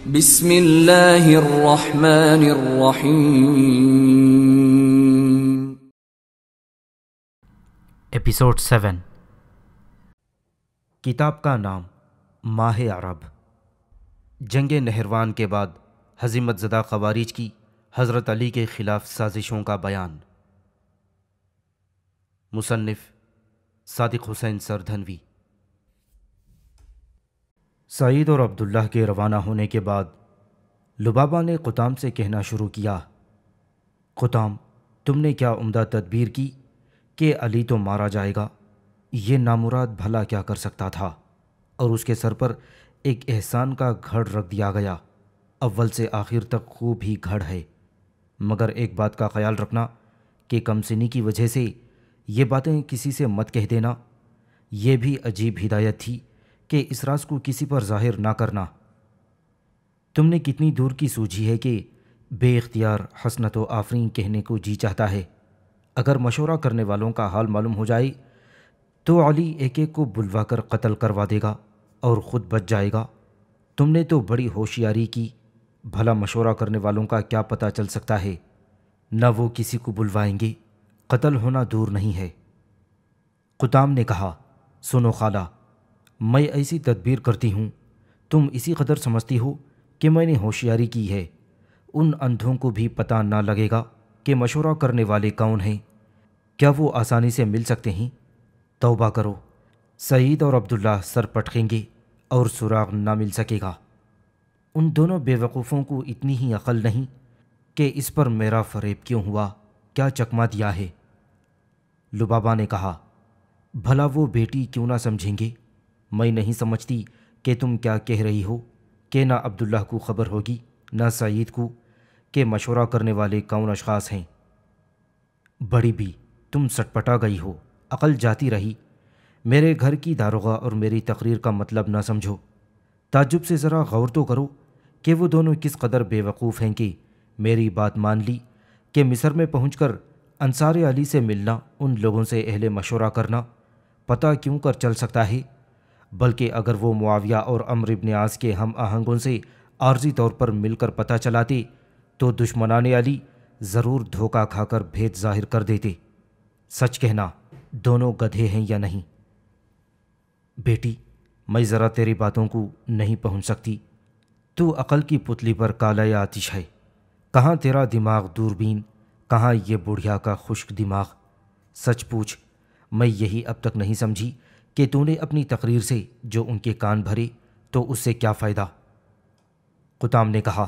بسم اللہ الرحمن الرحیم۔ ایپیسوڈ 7۔ کتاب کا نام ماہ عرب۔ جنگ نہروان کے بعد ہزیمت زدہ خوارج کی حضرت علی کے خلاف سازشوں کا بیان۔ مصنف صادق حسین سردھنوی۔ سعید اور عبداللہ کے روانہ ہونے کے بعد لبابہ نے قطام سے کہنا شروع کیا، قطام، تم نے کیا عمدہ تدبیر کی کہ علی تو مارا جائے گا، یہ نامراد بھلا کیا کر سکتا تھا، اور اس کے سر پر ایک احسان کا گھڑ رکھ دیا گیا، اول سے آخر تک خوب ہی گھڑ ہے، مگر ایک بات کا خیال رکھنا کہ کم سنی کی وجہ سے یہ باتیں کسی سے مت کہہ دینا۔ یہ بھی عجیب ہدایت تھی کہ اس راز کو کسی پر ظاہر نہ کرنا۔ تم نے کتنی دور کی سوجھی ہے کہ بے اختیار حسنت و آفرین کہنے کو جی چاہتا ہے۔ اگر مشورہ کرنے والوں کا حال معلوم ہو جائے تو علی ایک ایک کو بلوا کر قتل کروا دے گا اور خود بچ جائے گا۔ تم نے تو بڑی ہوشیاری کی، بھلا مشورہ کرنے والوں کا کیا پتہ چل سکتا ہے، نہ وہ کسی کو بلوائیں گے، قتل ہونا دور نہیں ہے۔ قطام نے کہا، سنو خالہ، میں ایسی تدبیر کرتی ہوں، تم اسی قدر سمجھتی ہو کہ میں نے ہوشیاری کی ہے، ان اندھوں کو بھی پتہ نہ لگے گا کہ مشورہ کرنے والے کون ہیں، کیا وہ آسانی سے مل سکتے ہیں؟ توبہ کرو، سعید اور عبداللہ سر پٹکیں گے اور سراغ نہ مل سکے گا۔ ان دونوں بے وقوفوں کو اتنی ہی عقل نہیں کہ اس پر میرا فریب کیوں ہوا، کیا چکمہ دیا ہے؟ لبابہ نے کہا، بھلا وہ بیٹی کیوں نہ سمجھیں گے؟ میں نہیں سمجھتی کہ تم کیا کہہ رہی ہو کہ نہ عبداللہ کو خبر ہوگی نہ سعید کو کہ مشورہ کرنے والے کون اشخاص ہیں۔ بڑی بھی تم سٹپٹا گئی ہو، عقل جاتی رہی، میرے گھر کی داروغہ اور میری تقریر کا مطلب نہ سمجھو۔ تعجب سے ذرا غور تو کرو کہ وہ دونوں کس قدر بے وقوف ہیں کہ میری بات مان لی کہ مصر میں پہنچ کر انصار علی سے ملنا، ان لوگوں سے اہل مشورہ کرنا پتہ کیوں کر چل سکتا ہے، بلکہ اگر وہ معاویہ اور عمرو بن عاص کے ہم آہنگوں سے عارضی طور پر مل کر پتہ چلاتے تو دشمنان علی ضرور دھوکہ کھا کر بھید ظاہر کر دیتے۔ سچ کہنا، دونوں گدھے ہیں یا نہیں؟ بیٹی، میں ذرا تیری باتوں کو نہیں پہنچ سکتی، تو عقل کی پتلی پر کالا آتش ہے، کہاں تیرا دماغ دوربین، کہاں یہ بڑھیا کا خشک دماغ۔ سچ پوچھ، میں یہی اب تک نہیں سمجھی کہ تو نے اپنی تقریر سے جو ان کے کان بھرے تو اس سے کیا فائدہ؟ قطام نے کہا،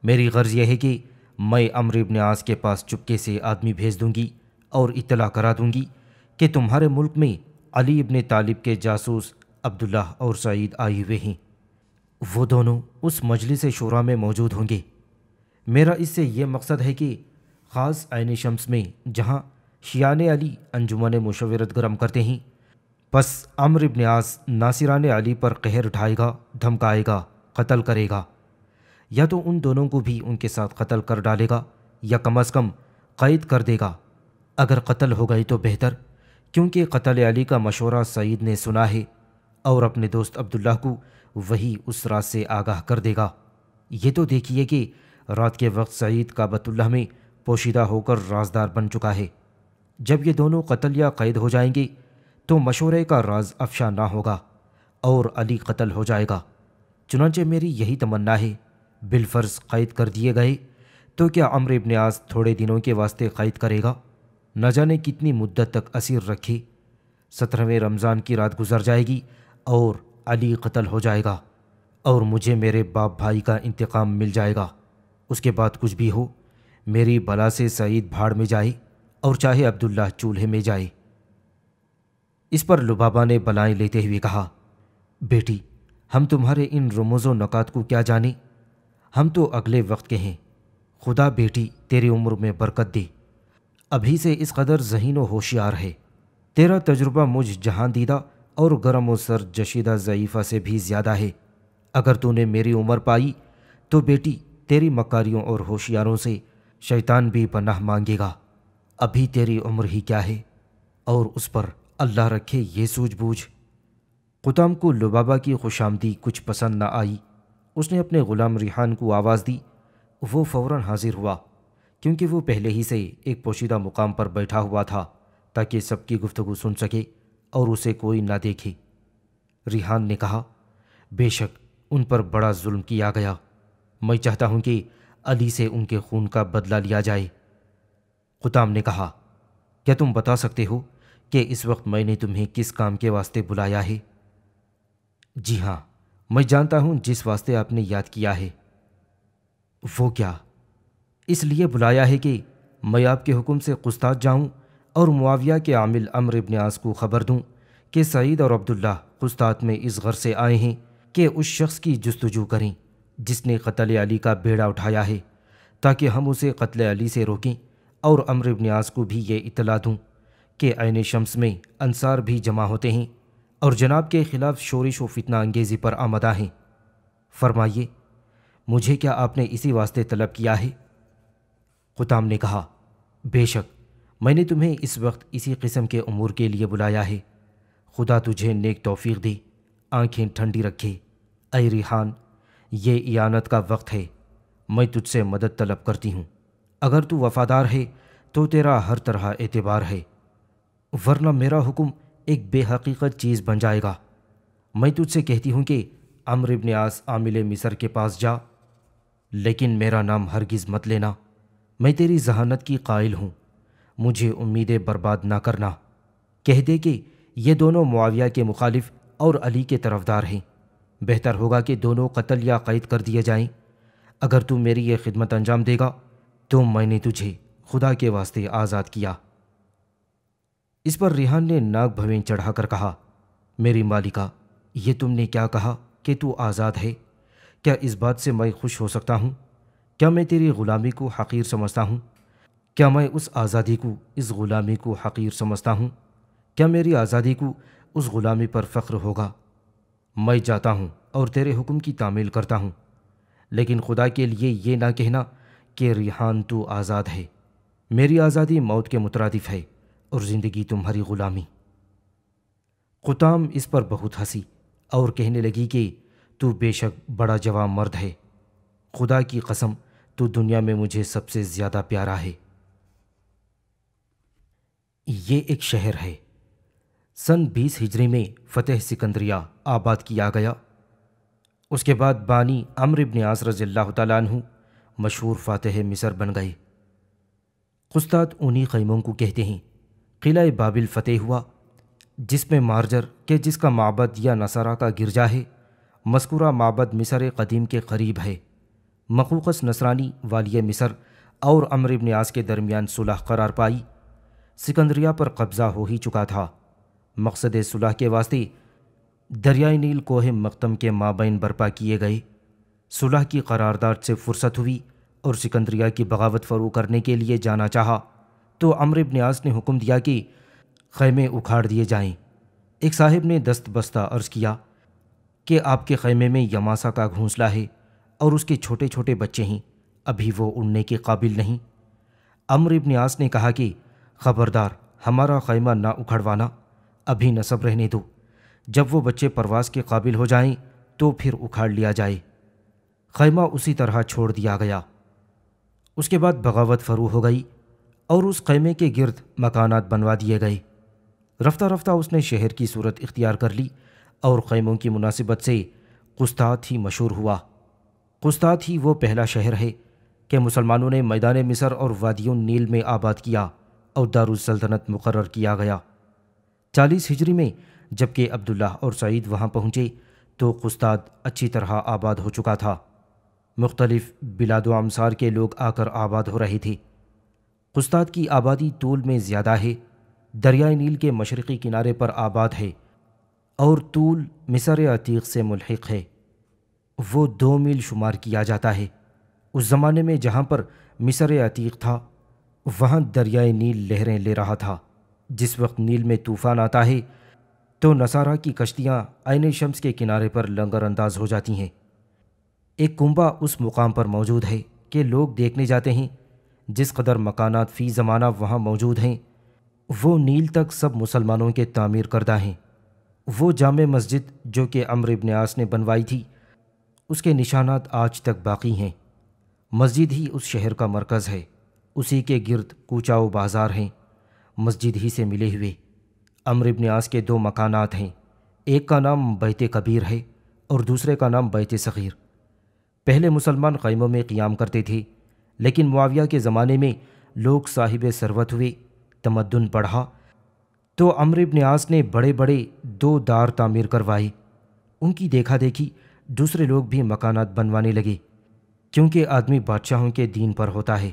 میری غرض یہ ہے کہ میں عمرو بن عاص کے پاس چپکے سے آدمی بھیج دوں گی اور اطلاع کرا دوں گی کہ تمہارے ملک میں علی ابن طالب کے جاسوس عبداللہ اور سعید آئے ہوئے ہیں، وہ دونوں اس مجلس شورا میں موجود ہوں گے۔ میرا اس سے یہ مقصد ہے کہ خاص عین شمس میں جہاں شیعان علی انجمن مشورت گرم کرتے ہیں، پس عمرو بن عاص ناصران علی پر قہر ڈھائے گا، دھمکائے گا، قتل کرے گا، یا تو ان دونوں کو بھی ان کے ساتھ قتل کر ڈالے گا یا کم از کم قید کر دے گا۔ اگر قتل ہو گئی تو بہتر، کیونکہ قتل علی کا مشورہ سعید نے سنا ہے اور اپنے دوست عبداللہ کو وہی اس راز سے آگاہ کر دے گا۔ یہ تو دیکھیے کہ رات کے وقت سعید کعبۃ اللہ میں پوشیدہ ہو کر رازدار بن چکا ہے، جب یہ دونوں قتل یا قید ہو جائیں گے تو مشورے کا راز افشا نہ ہوگا اور علی قتل ہو جائے گا۔ چنانچہ میری یہی تمنا ہے، بالفرض قید کر دیے گئے تو کیا عمرو بن عاص تھوڑے دنوں کے واسطے قید کرے گا؟ نہ جانے کتنی مدت تک اسیر رکھے، 17ویں رمضان کی رات گزر جائے گی اور علی قتل ہو جائے گا اور مجھے میرے باپ بھائی کا انتقام مل جائے گا۔ اس کے بعد کچھ بھی ہو، میری بلا سے سعید بھاڑ میں جائے اور چاہے عبداللہ چولہے میں جائے۔ اس پر لبابہ نے بلائیں لیتے ہوئے کہا، بیٹی، ہم تمہارے ان رموز و نکات کو کیا جانیں، ہم تو اگلے وقت کے ہیں، خدا بیٹی تیری عمر میں برکت دے، ابھی سے اس قدر ذہین و ہوشیار ہے، تیرا تجربہ مجھ جہاں دیدہ اور گرم و سر جشیدہ ضعیفہ سے بھی زیادہ ہے، اگر تو نے میری عمر پائی تو بیٹی تیری مکاریوں اور ہوشیاروں سے شیطان بھی پناہ مانگے گا۔ ابھی تیری عمر ہی کیا ہے، اور اس پر اللہ رکھے یہ سوجھ بوجھ۔ قطام کو لبابہ کی خوشامدی کچھ پسند نہ آئی اس نے اپنے غلام ریحان کو آواز دی۔ وہ فوراً حاضر ہوا، کیونکہ وہ پہلے ہی سے ایک پوشیدہ مقام پر بیٹھا ہوا تھا تاکہ سب کی گفتگو سن سکے اور اسے کوئی نہ دیکھے۔ ریحان نے کہا، بے شک ان پر بڑا ظلم کیا گیا، میں چاہتا ہوں کہ علی سے ان کے خون کا بدلہ لیا جائے۔ قطام نے کہا، کیا تم بتا سکتے ہو کہ اس وقت میں نے تمہیں کس کام کے واسطے بلایا ہے؟ جی ہاں، میں جانتا ہوں جس واسطے آپ نے یاد کیا ہے۔ وہ کیا؟ اس لیے بلایا ہے کہ میں آپ کے حکم سے قسطاط جاؤں اور معاویہ کے عامل عمرو ابن عاص کو خبر دوں کہ سعید اور عبداللہ قسطاط میں اس غرض سے آئے ہیں کہ اس شخص کی جستجو کریں جس نے قتل علی کا بیڑا اٹھایا ہے، تاکہ ہم اسے قتل علی سے روکیں، اور عمرو ابن عاص کو بھی یہ اطلاع دوں کہ عین شمس میں انصار بھی جمع ہوتے ہیں اور جناب کے خلاف شورش و فتنہ انگیزی پر آمدہ ہیں۔ فرمائیے، مجھے کیا آپ نے اسی واسطے طلب کیا ہے؟ قطام نے کہا، بے شک میں نے تمہیں اس وقت اسی قسم کے امور کے لیے بلایا ہے۔ خدا تجھے نیک توفیق دے، آنکھیں ٹھنڈی رکھے۔ اے ریحان، یہ اعانت کا وقت ہے، میں تجھ سے مدد طلب کرتی ہوں۔ اگر تو وفادار ہے تو تیرا ہر طرح اعتبار ہے، ورنہ میرا حکم ایک بے حقیقت چیز بن جائے گا۔ میں تجھ سے کہتی ہوں کہ عمرو ابن عاص عامل مصر کے پاس جا، لیکن میرا نام ہرگز مت لینا، میں تیری ذہانت کی قائل ہوں، مجھے امیدیں برباد نہ کرنا۔ کہہ دے کہ یہ دونوں معاویہ کے مخالف اور علی کے طرفدار ہیں، بہتر ہوگا کہ دونوں قتل یا قید کر دیے جائیں۔ اگر تو میری یہ خدمت انجام دے گا تو میں نے تجھے خدا کے واسطے آزاد کیا۔ اس پر ریحان نے ناک بھویں چڑھا کر کہا، میری مالکہ، یہ تم نے کیا کہا کہ تو آزاد ہے؟ کیا اس بات سے میں خوش ہو سکتا ہوں؟ کیا میں تیری غلامی کو حقیر سمجھتا ہوں؟ کیا میں اس آزادی کو اس غلامی کو حقیر سمجھتا ہوں؟ کیا میری آزادی کو اس غلامی پر فخر ہوگا؟ میں جاتا ہوں اور تیرے حکم کی تعمیل کرتا ہوں، لیکن خدا کے لیے یہ نہ کہنا کہ ریحان تو آزاد ہے۔ میری آزادی موت کے مترادف ہے اور زندگی تمہاری غلامی۔ قطام اس پر بہت ہنسی اور کہنے لگی کہ تو بے شک بڑا جواں مرد ہے، خدا کی قسم تو دنیا میں مجھے سب سے زیادہ پیارا ہے۔ یہ ایک شہر ہے۔ سن 20 ہجری میں فتح سکندریہ آباد کیا گیا۔ اس کے بعد بانی عمرو ابن عاص رضی اللہ تعالیٰ عنہ مشہور فاتح مصر بن گئے۔ قسطاط انہی خیموں کو کہتے ہیں۔ قلعہ بابل فتح ہوا، جس میں مارجر کہ جس کا معبد یا نصارہ کا گرجا ہے، مذکورہ معبد مصر قدیم کے قریب ہے۔ مقوقس نصرانی والی مصر اور عمرو ابن عاص کے درمیان صلح قرار پائی۔ سکندریہ پر قبضہ ہو ہی چکا تھا۔ مقصد صلح کے واسطے دریائے نیل کوہ مقتم کے مابین برپا کیے گئے۔ صلح کی قرارداد سے فرصت ہوئی اور سکندریہ کی بغاوت فرو کرنے کے لیے جانا چاہا تو عمرو ابن عاص نے حکم دیا کہ خیمے اکھاڑ دیے جائیں۔ ایک صاحب نے دست بستہ عرض کیا کہ آپ کے خیمے میں یماسا کا گھونسلہ ہے اور اس کے چھوٹے چھوٹے بچے ہیں، ابھی وہ اڑنے کے قابل نہیں۔ عمرو ابن عاص نے کہا کہ خبردار، ہمارا خیمہ نہ اکھڑوانا، ابھی نصب رہنے دو، جب وہ بچے پرواز کے قابل ہو جائیں تو پھر اکھاڑ لیا جائے۔ خیمہ اسی طرح چھوڑ دیا گیا۔ اس کے بعد بغاوت فرو ہو گئی اور اس خیمے کے گرد مکانات بنوا دیے گئے۔ رفتہ رفتہ اس نے شہر کی صورت اختیار کر لی اور خیموں کی مناسبت سے قسطاط ہی مشہور ہوا۔ قسطاط ہی وہ پہلا شہر ہے کہ مسلمانوں نے میدان مصر اور وادی النیل میں آباد کیا اور دارالسلطنت مقرر کیا گیا۔ 40 ہجری میں جب کہ عبداللہ اور سعید وہاں پہنچے تو قسطاط اچھی طرح آباد ہو چکا تھا۔ مختلف بلاد و امصار کے لوگ آ کر آباد ہو رہے تھے۔ قسطاط کی آبادی طول میں زیادہ ہے، دریائے نیل کے مشرقی کنارے پر آباد ہے اور طول مصر عتیق سے ملحق ہے۔ وہ 2 میل شمار کیا جاتا ہے۔ اس زمانے میں جہاں پر مصر عتیق تھا وہاں دریائے نیل لہریں لے رہا تھا۔ جس وقت نیل میں طوفان آتا ہے تو نصارہ کی کشتیاں عین شمس کے کنارے پر لنگر انداز ہو جاتی ہیں۔ ایک کنبہ اس مقام پر موجود ہے کہ لوگ دیکھنے جاتے ہیں۔ جس قدر مکانات فی زمانہ وہاں موجود ہیں وہ نیل تک سب مسلمانوں کے تعمیر کردہ ہیں۔ وہ جامع مسجد جو کہ عمرو ابن عاص نے بنوائی تھی، اس کے نشانات آج تک باقی ہیں۔ مسجد ہی اس شہر کا مرکز ہے، اسی کے گرد کوچہ و بازار ہیں، مسجد ہی سے ملے ہوئے۔ عمرو بن عاص کے 2 مکانات ہیں، ایک کا نام بیت کبیر ہے اور دوسرے کا نام بیت صغیر۔ پہلے مسلمان خیموں میں قیام کرتے تھے، لیکن معاویہ کے زمانے میں لوگ صاحب ثروت ہوئے، تمدن بڑھا، تو عمرو بن عاص نے بڑے بڑے 2 دار تعمیر کروائے۔ ان کی دیکھا دیکھی دوسرے لوگ بھی مکانات بنوانے لگے، کیونکہ آدمی بادشاہوں کے دین پر ہوتا ہے۔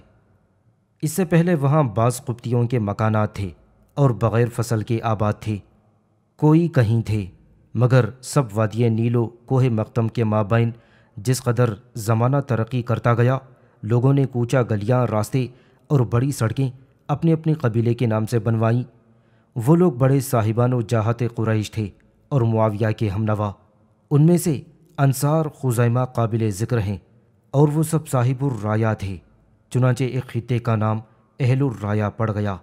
اس سے پہلے وہاں بعض قبطیوں کے مکانات تھے اور بغیر فصل کے آباد تھے، کوئی کہیں تھے، مگر سب وادی نیل و کوہ مقدم کے مابین جس قدر زمانہ ترقی کرتا گیا، لوگوں نے کوچہ گلیاں، راستے اور بڑی سڑکیں اپنے اپنے قبیلے کے نام سے بنوائیں۔ وہ لوگ بڑے صاحبان و جاہت قریش تھے اور معاویہ کے ہمنوا۔ ان میں سے انصار خزیمہ قابل ذکر ہیں اور وہ سب صاحب الرایا تھے، چنانچہ ایک خطے کا نام اہل الرایا پڑ گیا۔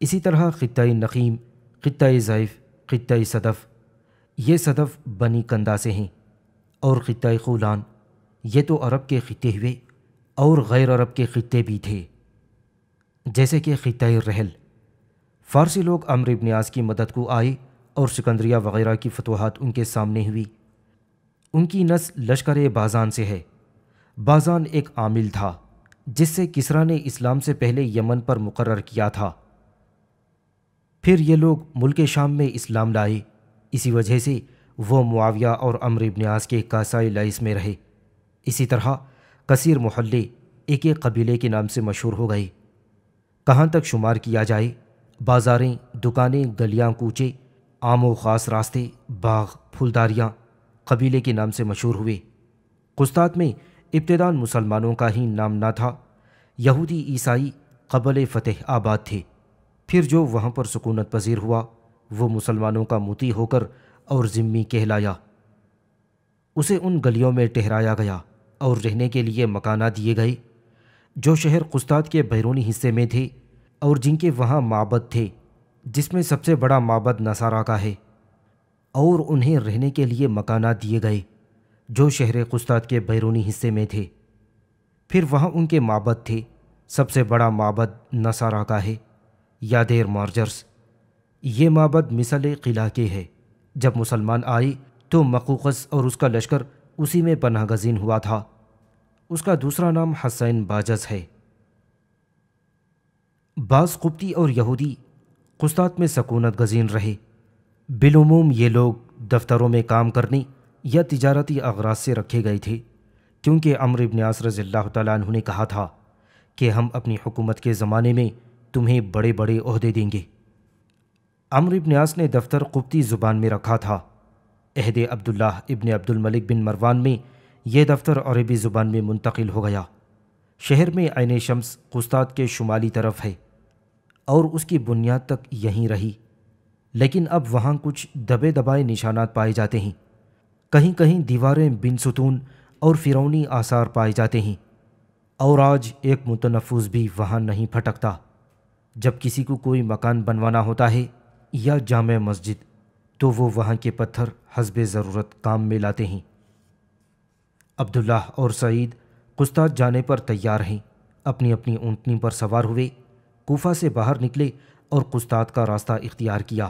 اسی طرح خطۂ نخیم، خطۂ ضعیف، خطۂ صدف، یہ صدف بنی کندا سے ہیں، اور خطۂ خولان، یہ تو عرب کے خطے ہوئے، اور غیر عرب کے خطے بھی تھے، جیسے کہ خطۂ رحل۔ فارسی لوگ عمرو بن عاص کی مدد کو آئے اور سکندریہ وغیرہ کی فتوحات ان کے سامنے ہوئی۔ ان کی نسل لشکر بازان سے ہے۔ بازان ایک عامل تھا جس سے کسریٰ نے اسلام سے پہلے یمن پر مقرر کیا تھا، پھر یہ لوگ ملک شام میں اسلام لائے، اسی وجہ سے وہ معاویہ اور عمرو بن عاص کے کاسۂ لائس میں رہے۔ اسی طرح کثیر محلے ایک ایک قبیلے کے نام سے مشہور ہو گئے۔ کہاں تک شمار کیا جائے، بازاریں، دکانیں، گلیاں، کوچے، عام و خاص راستے، باغ، پھولداریاں قبیلے کے نام سے مشہور ہوئے۔ قسطاط میں ابتداً مسلمانوں کا ہی نام نہ تھا، یہودی عیسائی قبل فتح آباد تھے، پھر جو وہاں پر سکونت پذیر ہوا وہ مسلمانوں کا مطیع ہو کر اور ذمی کہلایا۔ اسے ان گلیوں میں ٹھہرایا گیا اور رہنے کے لیے مکانات دیے گئے جو شہر قسطاط کے بیرونی حصے میں تھے اور جن کے وہاں معبد تھے، جس میں سب سے بڑا معبد نصارہ کا ہے، اور انہیں رہنے کے لیے مکانات دیے گئے جو شہر قسطاط کے بیرونی حصے میں تھے۔ پھر وہاں ان کے معبد تھے، سب سے بڑا معبد نصارہ کا ہے، یا دیر مارجرس۔ یہ معبد مثل قلعہ کے ہے۔ جب مسلمان آئے تو مقوقس اور اس کا لشکر اسی میں پناہ گزین ہوا تھا۔ اس کا دوسرا نام حسین باجز ہے۔ بعض قبطی اور یہودی قسطاط میں سکونت گزین رہے۔ بالعموم یہ لوگ دفتروں میں کام کرنے یا تجارتی اغراض سے رکھے گئے تھے، کیونکہ عمرو بن عاص رضی اللہ تعالیٰ عنہ نے کہا تھا کہ ہم اپنی حکومت کے زمانے میں تمہیں بڑے بڑے عہدے دیں گے۔ عمرو بن عاص نے دفتر قبطی زبان میں رکھا تھا۔ عہد عبداللہ ابن عبد الملک بن مروان میں یہ دفتر عربی زبان میں منتقل ہو گیا۔ شہر میں عین شمس قسطاط کے شمالی طرف ہے اور اس کی بنیاد تک یہیں رہی، لیکن اب وہاں کچھ دبے دبائے نشانات پائے جاتے ہیں، کہیں کہیں دیواریں بن ستون اور فرعونی آثار پائے جاتے ہیں، اور آج ایک متنفذ بھی وہاں نہیں پھٹکتا۔ جب کسی کو کوئی مکان بنوانا ہوتا ہے یا جامع مسجد تو وہ وہاں کے پتھر حسب ضرورت کام میں لاتے ہیں۔ عبداللہ اور سعید قسطاط جانے پر تیار ہیں، اپنی اپنی اونٹنی پر سوار ہوئے کوفہ سے باہر نکلے اور قسطاط کا راستہ اختیار کیا،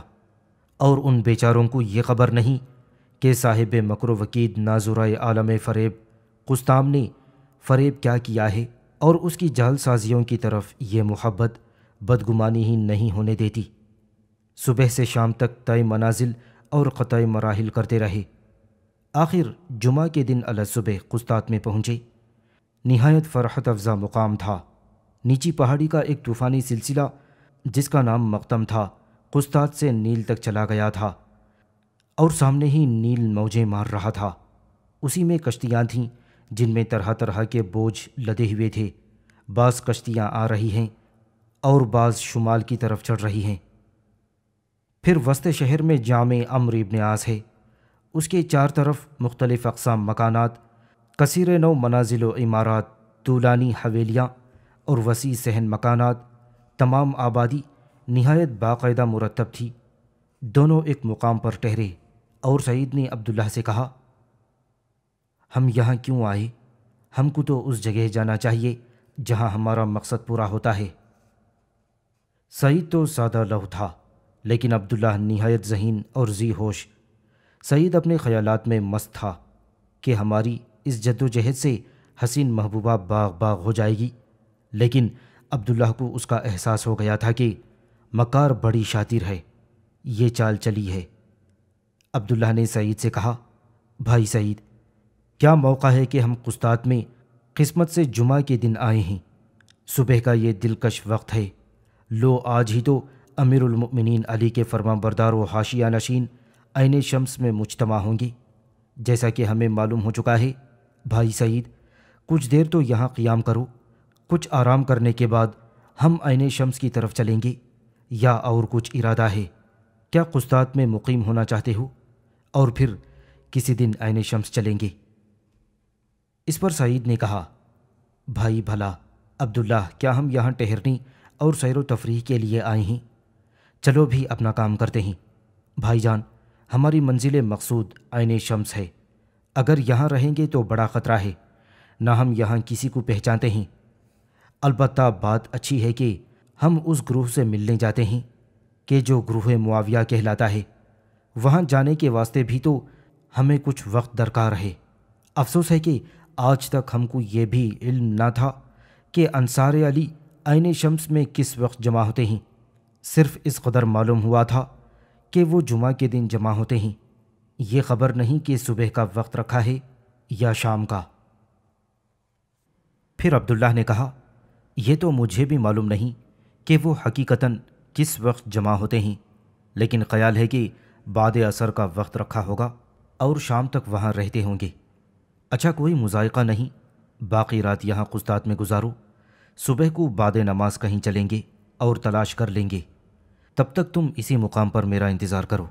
اور ان بیچاروں کو یہ خبر نہیں کہ صاحب مکر و وکید ناظرۂ عالم فریب قسطام نے فریب کیا کیا ہے، اور اس کی جعل سازیوں کی طرف یہ محبت بدگمانی ہی نہیں ہونے دیتی۔ صبح سے شام تک طے منازل اور قطع مراحل کرتے رہے، آخر جمعہ کے دن الصبح قسطاط میں پہنچے۔ نہایت فرحت افزا مقام تھا۔ نیچی پہاڑی کا ایک طوفانی سلسلہ جس کا نام مقدم تھا قسطاط سے نیل تک چلا گیا تھا، اور سامنے ہی نیل موجیں مار رہا تھا۔ اسی میں کشتیاں تھیں جن میں طرح طرح کے بوجھ لدے ہوئے تھے، بعض کشتیاں آ رہی ہیں اور بعض شمال کی طرف چڑھ رہی ہیں۔ پھر وسط شہر میں جامع عمرو بن عاص ہے، اس کے 4 طرف مختلف اقسام مکانات، کثیر نو منازل و عمارات، طولانی حویلیاں اور وسیع صحن مکانات، تمام آبادی نہایت باقاعدہ مرتب تھی۔ دونوں ایک مقام پر ٹھہرے اور سعید نے عبداللہ سے کہا، ہم یہاں کیوں آئے؟ ہم کو تو اس جگہ جانا چاہیے جہاں ہمارا مقصد پورا ہوتا ہے۔ سعید تو سادہ لوح تھا، لیکن عبداللہ نہایت ذہین اور ذی ہوش۔ سعید اپنے خیالات میں مست تھا کہ ہماری اس جد و جہد سے حسین محبوبہ باغ باغ ہو جائے گی، لیکن عبداللہ کو اس کا احساس ہو گیا تھا کہ مکار بڑی شاطر ہے، یہ چال چلی ہے۔ عبداللہ نے سعید سے کہا، بھائی سعید، کیا موقع ہے کہ ہم قسطاط میں قسمت سے جمعہ کے دن آئے ہیں۔ صبح کا یہ دلکش وقت ہے، لو آج ہی تو امیر المؤمنین علی کے فرما بردار و حاشیہ نشین عین شمس میں مجتمع ہوں گے۔ جیسا کہ ہمیں معلوم ہو چکا ہے، بھائی سعید، کچھ دیر تو یہاں قیام کرو، کچھ آرام کرنے کے بعد ہم عین شمس کی طرف چلیں گے، یا اور کچھ ارادہ ہے؟ کیا قسطاط میں مقیم ہونا چاہتے ہو؟ اور پھر کسی دن عین شمس چلیں گے۔ اس پر سعید نے کہا، بھائی بھلا عبداللہ، کیا ہم یہاں ٹہرنے اور سیر و تفریح کے لیے آئے ہیں؟ چلو بھی اپنا کام کرتے ہیں۔ بھائی جان، ہماری منزل مقصود عین شمس ہے، اگر یہاں رہیں گے تو بڑا خطرہ ہے، نہ ہم یہاں کسی کو پہچانتے ہیں۔ البتہ بات اچھی ہے کہ ہم اس گروہ سے ملنے جاتے ہیں کہ جو گروہ معاویہ کہلاتا ہے، وہاں جانے کے واسطے بھی تو ہمیں کچھ وقت درکار ہے۔ افسوس ہے کہ آج تک ہم کو یہ بھی علم نہ تھا کہ انصار علی عین شمس میں کس وقت جمع ہوتے ہیں، صرف اس قدر معلوم ہوا تھا کہ وہ جمعہ کے دن جمع ہوتے ہیں، یہ خبر نہیں کہ صبح کا وقت رکھا ہے یا شام کا۔ پھر عبداللہ نے کہا، یہ تو مجھے بھی معلوم نہیں کہ وہ حقیقتاً کس وقت جمع ہوتے ہیں، لیکن خیال ہے کہ بعد عصر کا وقت رکھا ہوگا اور شام تک وہاں رہتے ہوں گے۔ اچھا، کوئی مذائقہ نہیں، باقی رات یہاں قسطاط میں گزارو، صبح کو بعد نماز کہیں چلیں گے اور تلاش کر لیں گے۔ تب تک تم اسی مقام پر میرا انتظار کرو،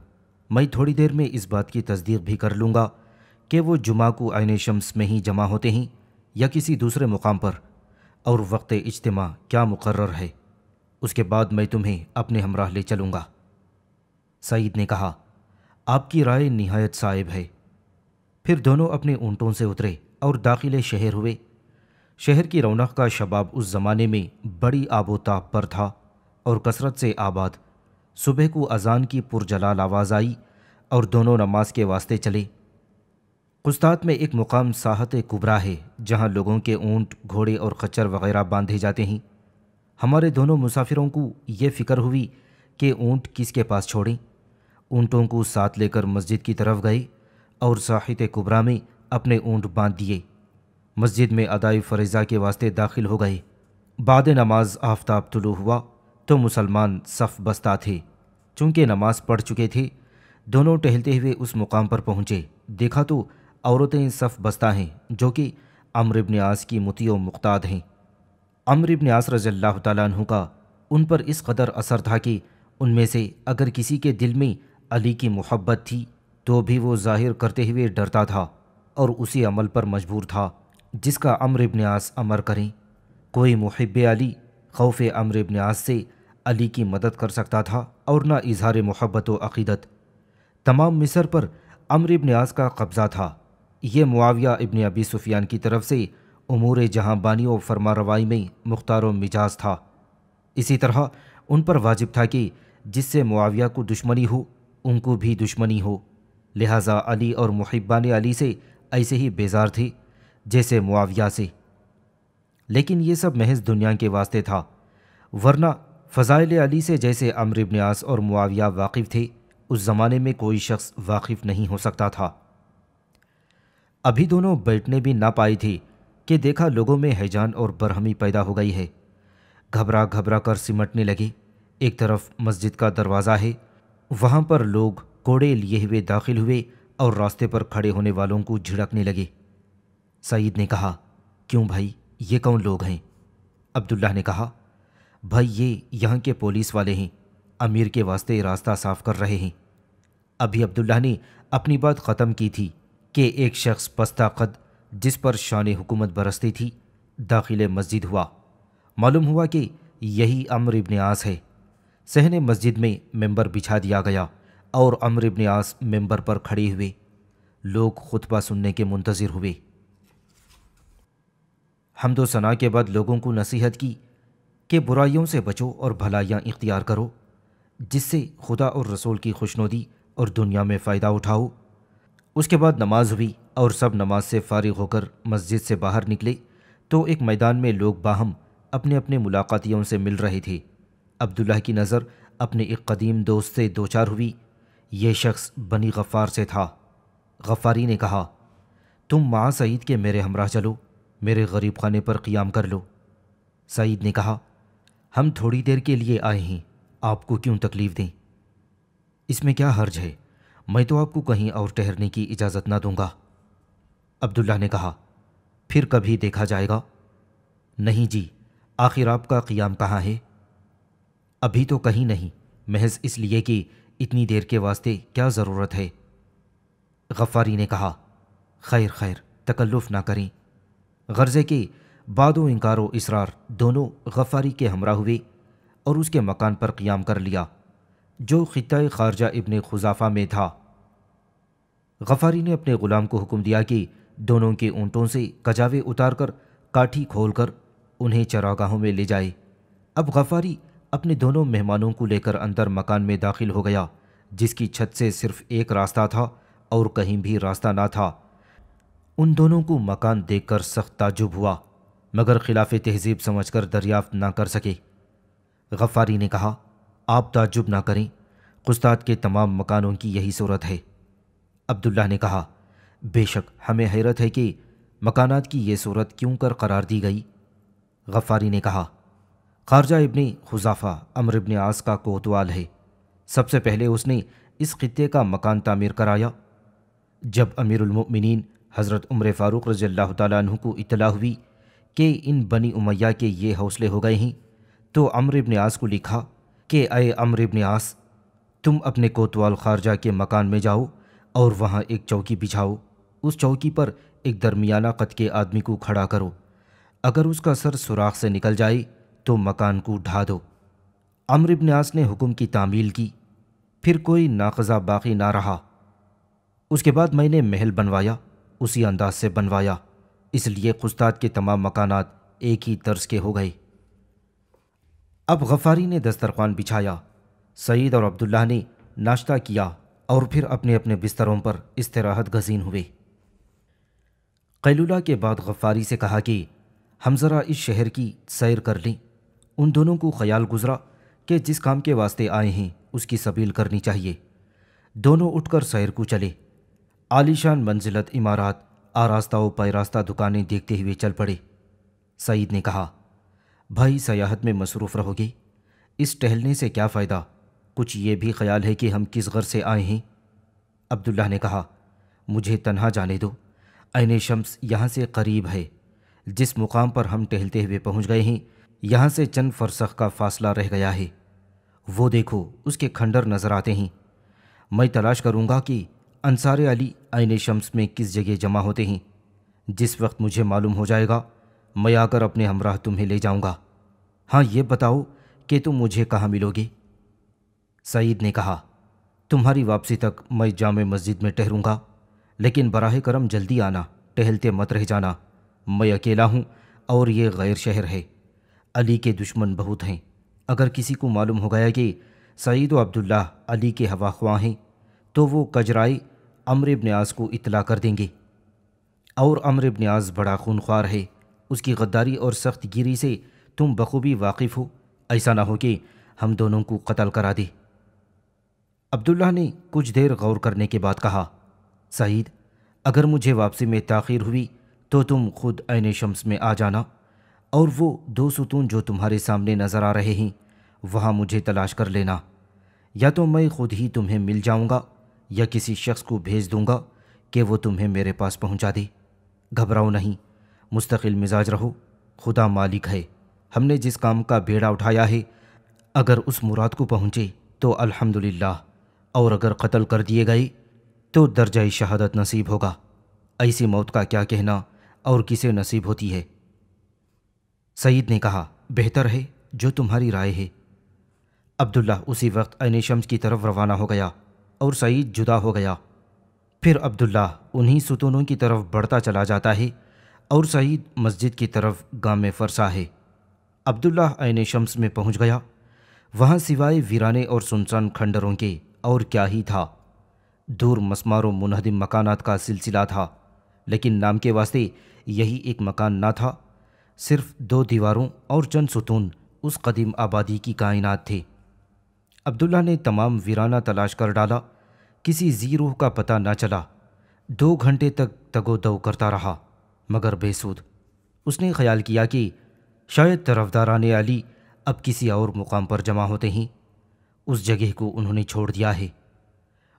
میں تھوڑی دیر میں اس بات کی تصدیق بھی کر لوں گا کہ وہ جمعہ کو عین شمس میں ہی جمع ہوتے ہیں یا کسی دوسرے مقام پر، اور وقت اجتماع کیا مقرر ہے، اس کے بعد میں تمہیں اپنے ہمراہ لے چلوں گا۔ سعید نے کہا، آپ کی رائے نہایت صائب ہے۔ پھر دونوں اپنے اونٹوں سے اترے اور داخل شہر ہوئے۔ شہر کی رونق کا شباب اس زمانے میں بڑی آب و تاب پر تھا اور کثرت سے آباد۔ صبح کو اذان کی پرجلال آواز آئی اور دونوں نماز کے واسطے چلے۔ قسطاط میں ایک مقام ساحت کبریٰ ہے جہاں لوگوں کے اونٹ، گھوڑے اور خچر وغیرہ باندھے جاتے ہیں۔ ہمارے دونوں مسافروں کو یہ فکر ہوئی کہ اونٹ کس کے پاس چھوڑیں۔ اونٹوں کو ساتھ لے کر مسجد کی طرف گئے اور ساحت کبریٰ میں اپنے اونٹ باندھ دیے۔ مسجد میں ادائی فریضہ کے واسطے داخل ہو گئے۔ بعد نماز آفتاب طلوع ہوا تو مسلمان صف بستہ تھے۔ چونکہ نماز پڑھ چکے تھے، دونوں ٹہلتے ہوئے اس مقام پر پہنچے۔ دیکھا تو عورتیں صف بستہ ہیں جو کہ عمرو بن عاص کی مطیع و مقتاد ہیں۔ عمرو بن عاص رضی اللہ تعالیٰ عنہ کا ان پر اس قدر اثر تھا کہ ان میں سے اگر کسی کے دل میں علی کی محبت تھی تو بھی وہ ظاہر کرتے ہوئے ڈرتا تھا اور اسی عمل پر مجبور تھا جس کا عمرو بن عاص امر کریں۔ کوئی محب علی خوف عمرو بن عاص سے علی کی مدد کر سکتا تھا اور نہ اظہار محبت و عقیدت۔ تمام مصر پر عمرو بن عاص کا قبضہ تھا۔ یہ معاویہ ابن ابی سفیان کی طرف سے امور جہاں بانی و فرما روائی میں مختار و مجاز تھا۔ اسی طرح ان پر واجب تھا کہ جس سے معاویہ کو دشمنی ہو ان کو بھی دشمنی ہو، لہٰذا علی اور محبان علی سے ایسے ہی بیزار تھے جیسے معاویہ سے۔ لیکن یہ سب محض دنیا کے واسطے تھا، ورنہ فضائل علی سے جیسے عمرو بن عاص اور معاویہ واقف تھے، اس زمانے میں کوئی شخص واقف نہیں ہو سکتا تھا۔ ابھی دونوں بیٹھنے بھی نہ پائے تھے کہ دیکھا لوگوں میں ہیجان اور برہمی پیدا ہو گئی ہے۔ گھبرا گھبرا کر سمٹنے لگے۔ ایک طرف مسجد کا دروازہ ہے، وہاں پر لوگ کوڑے لیے ہوئے داخل ہوئے اور راستے پر کھڑے ہونے والوں کو جھڑکنے لگے۔ سعید نے کہا، کیوں بھائی، یہ کون لوگ ہیں؟ عبداللہ نے کہا، بھائی یہ یہاں کے پولیس والے ہیں، امیر کے واسطے راستہ صاف کر رہے ہیں۔ ابھی عبداللہ نے اپنی بات ختم کی تھی کہ ایک شخص پستہ قد جس پر شان حکومت برستی تھی داخل مسجد ہوا۔ معلوم ہوا کہ یہی عمرو بن عاص ہے۔ صحن مسجد میں ممبر بچھا دیا گیا اور عمرو بن عاص ممبر پر کھڑے ہوئے۔ لوگ خطبہ سننے کے منتظر ہوئے۔ حمد و ثنا کے بعد لوگوں کو نصیحت کی کہ برائیوں سے بچو اور بھلائیاں اختیار کرو، جس سے خدا اور رسول کی خوشنودی اور دنیا میں فائدہ اٹھاؤ۔ اس کے بعد نماز ہوئی اور سب نماز سے فارغ ہو کر مسجد سے باہر نکلے تو ایک میدان میں لوگ باہم اپنے اپنے ملاقاتیوں سے مل رہے تھے۔ عبداللہ کی نظر اپنے ایک قدیم دوست سے دوچار ہوئی۔ یہ شخص بنی غفار سے تھا۔ غفاری نے کہا، تم مع سعید کے میرے ہمراہ چلو، میرے غریب خانے پر قیام کر لو۔ سعید نے کہا، ہم تھوڑی دیر کے لیے آئے ہیں، آپ کو کیوں تکلیف دیں؟ اس میں کیا حرج ہے؟ میں تو آپ کو کہیں اور ٹھہرنے کی اجازت نہ دوں گا۔ عبداللہ نے کہا، پھر کبھی دیکھا جائے گا۔ نہیں جی، آخر آپ کا قیام کہاں ہے؟ ابھی تو کہیں نہیں، محض اس لیے کہ اتنی دیر کے واسطے کیا ضرورت ہے؟ غفاری نے کہا، خیر خیر، تکلف نہ کریں۔ غرضے کہ بعد و انکار و اصرار دونوں غفاری کے ہمراہ ہوئے اور اس کے مکان پر قیام کر لیا جو خطہ خارجہ ابن خزافہ میں تھا۔ غفاری نے اپنے غلام کو حکم دیا کہ دونوں کے اونٹوں سے کجاوے اتار کر کاٹھی کھول کر انہیں چراگاہوں میں لے جائے۔ اب غفاری اپنے دونوں مہمانوں کو لے کر اندر مکان میں داخل ہو گیا، جس کی چھت سے صرف ایک راستہ تھا اور کہیں بھی راستہ نہ تھا۔ ان دونوں کو مکان دیکھ کر سخت تعجب ہوا، مگر خلاف تہذیب سمجھ کر دریافت نہ کر سکے۔ غفاری نے کہا، آپ تعجب نہ کریں، قسطاط کے تمام مکانوں کی یہی صورت ہے۔ عبداللہ نے کہا، بے شک ہمیں حیرت ہے کہ مکانات کی یہ صورت کیوں کر قرار دی گئی۔ غفاری نے کہا، خارجہ ابن خزافہ عمرو ابن عاص کا کوتوال ہے۔ سب سے پہلے اس نے اس خطے کا مکان تعمیر کرایا۔ جب امیر المؤمنین حضرت عمر فاروق رضی اللہ تعالیٰ عنہ کو اطلاع ہوئی کہ ان بنی امیہ کے یہ حوصلے ہو گئے ہیں تو عمرو ابن عاص کو لکھا کہ اے عمرو ابن عاص، تم اپنے کوتوال خارجہ کے مکان میں جاؤ اور وہاں ایک چوکی بچھاؤ۔ اس چوکی پر ایک درمیانہ قد کے آدمی کو کھڑا کرو، اگر اس کا سر سوراخ سے نکل جائے تو مکان کو ڈھا دو۔ عمرو ابن عاص نے حکم کی تعمیل کی، پھر کوئی ناقضہ باقی نہ رہا۔ اس کے بعد میں نے محل بنوایا، اسی انداز سے بنوایا، اس لیے قسطاط کے تمام مکانات ایک ہی طرز کے ہو گئے۔ اب غفاری نے دسترخوان بچھایا، سعید اور عبداللہ نے ناشتہ کیا اور پھر اپنے اپنے بستروں پر استراحت گزین ہوئے۔ قیلولہ کے بعد غفاری سے کہا کہ ہم ذرا اس شہر کی سیر کر لیں۔ ان دونوں کو خیال گزرا کہ جس کام کے واسطے آئے ہیں اس کی سبیل کرنی چاہیے۔ دونوں اٹھ کر سیر کو چلے۔ عالیشان منزلت عمارات، آراستہ و پیراستہ دکانیں دیکھتے ہوئے چل پڑے۔ سعید نے کہا، بھائی سیاحت میں مصروف رہو گے، اس ٹہلنے سے کیا فائدہ؟ کچھ یہ بھی خیال ہے کہ ہم کس غرض سے آئے ہیں؟ عبداللہ نے کہا، مجھے تنہا جانے دو، عین شمس یہاں سے قریب ہے۔ جس مقام پر ہم ٹہلتے ہوئے پہنچ گئے ہیں یہاں سے چند فرسخ کا فاصلہ رہ گیا ہے۔ وہ دیکھو، اس کے کھنڈر نظر آتے ہیں۔ میں تلاش کروں گا کہ انصار علی عین شمس میں کس جگہ جمع ہوتے ہیں۔ جس وقت مجھے معلوم ہو جائے گا میں آ کر اپنے ہمراہ تمہیں لے جاؤں گا۔ ہاں یہ بتاؤ کہ تم مجھے کہاں ملو گے؟ سعید نے کہا، تمہاری واپسی تک میں جامع مسجد میں ٹہروں گا، لیکن براہ کرم جلدی آنا، ٹہلتے مت رہ جانا۔ میں اکیلا ہوں اور یہ غیر شہر ہے، علی کے دشمن بہت ہیں۔ اگر کسی کو معلوم ہو گیا کہ سعید و عبداللہ علی کے ہوا خواہ ہیں تو وہ کجرائے عمرو ابن عاص کو اطلاع کر دیں گے، اور عمرو ابن عاص بڑا خونخوار ہے، اس کی غداری اور سخت گیری سے تم بخوبی واقف ہو، ایسا نہ ہو کہ ہم دونوں کو قتل کرا دے۔ عبداللہ نے کچھ دیر غور کرنے کے بعد کہا، سعید، اگر مجھے واپسی میں تاخیر ہوئی تو تم خود عین شمس میں آ جانا، اور وہ 2 ستون جو تمہارے سامنے نظر آ رہے ہیں وہاں مجھے تلاش کر لینا، یا تو میں خود ہی تمہیں مل جاؤں گا یا کسی شخص کو بھیج دوں گا کہ وہ تمہیں میرے پاس پہنچا دے۔ گھبراؤ نہیں، مستقل مزاج رہو، خدا مالک ہے۔ ہم نے جس کام کا بیڑا اٹھایا ہے اگر اس مراد کو پہنچے تو الحمدللہ، اور اگر قتل کر دیے گئے تو درجہ شہادت نصیب ہوگا۔ ایسی موت کا کیا کہنا اور کسے نصیب ہوتی ہے؟ سعید نے کہا، بہتر ہے جو تمہاری رائے ہے۔ عبداللہ اسی وقت عین شمس کی طرف روانہ ہو گیا اور سعید جدا ہو گیا۔ پھر عبداللہ انہی ستونوں کی طرف بڑھتا چلا جاتا ہے اور سعید مسجد کی طرف گام میں فرسا ہے۔ عبداللہ عین شمس میں پہنچ گیا۔ وہاں سوائے ویرانے اور سنسان کھنڈروں کے اور کیا ہی تھا۔ دور مسمار و منہدم مکانات کا سلسلہ تھا، لیکن نام کے واسطے یہی ایک مکان نہ تھا۔ صرف 2 دیواروں اور چند ستون اس قدیم آبادی کی کائنات تھے۔ عبداللہ نے تمام ویرانہ تلاش کر ڈالا، کسی ذی روح کا پتہ نہ چلا۔ 2 گھنٹے تک تگ و دو کرتا رہا، مگر بے سود۔ اس نے خیال کیا کہ شاید طرفداران علی اب کسی اور مقام پر جمع ہوتے ہیں، اس جگہ کو انہوں نے چھوڑ دیا ہے۔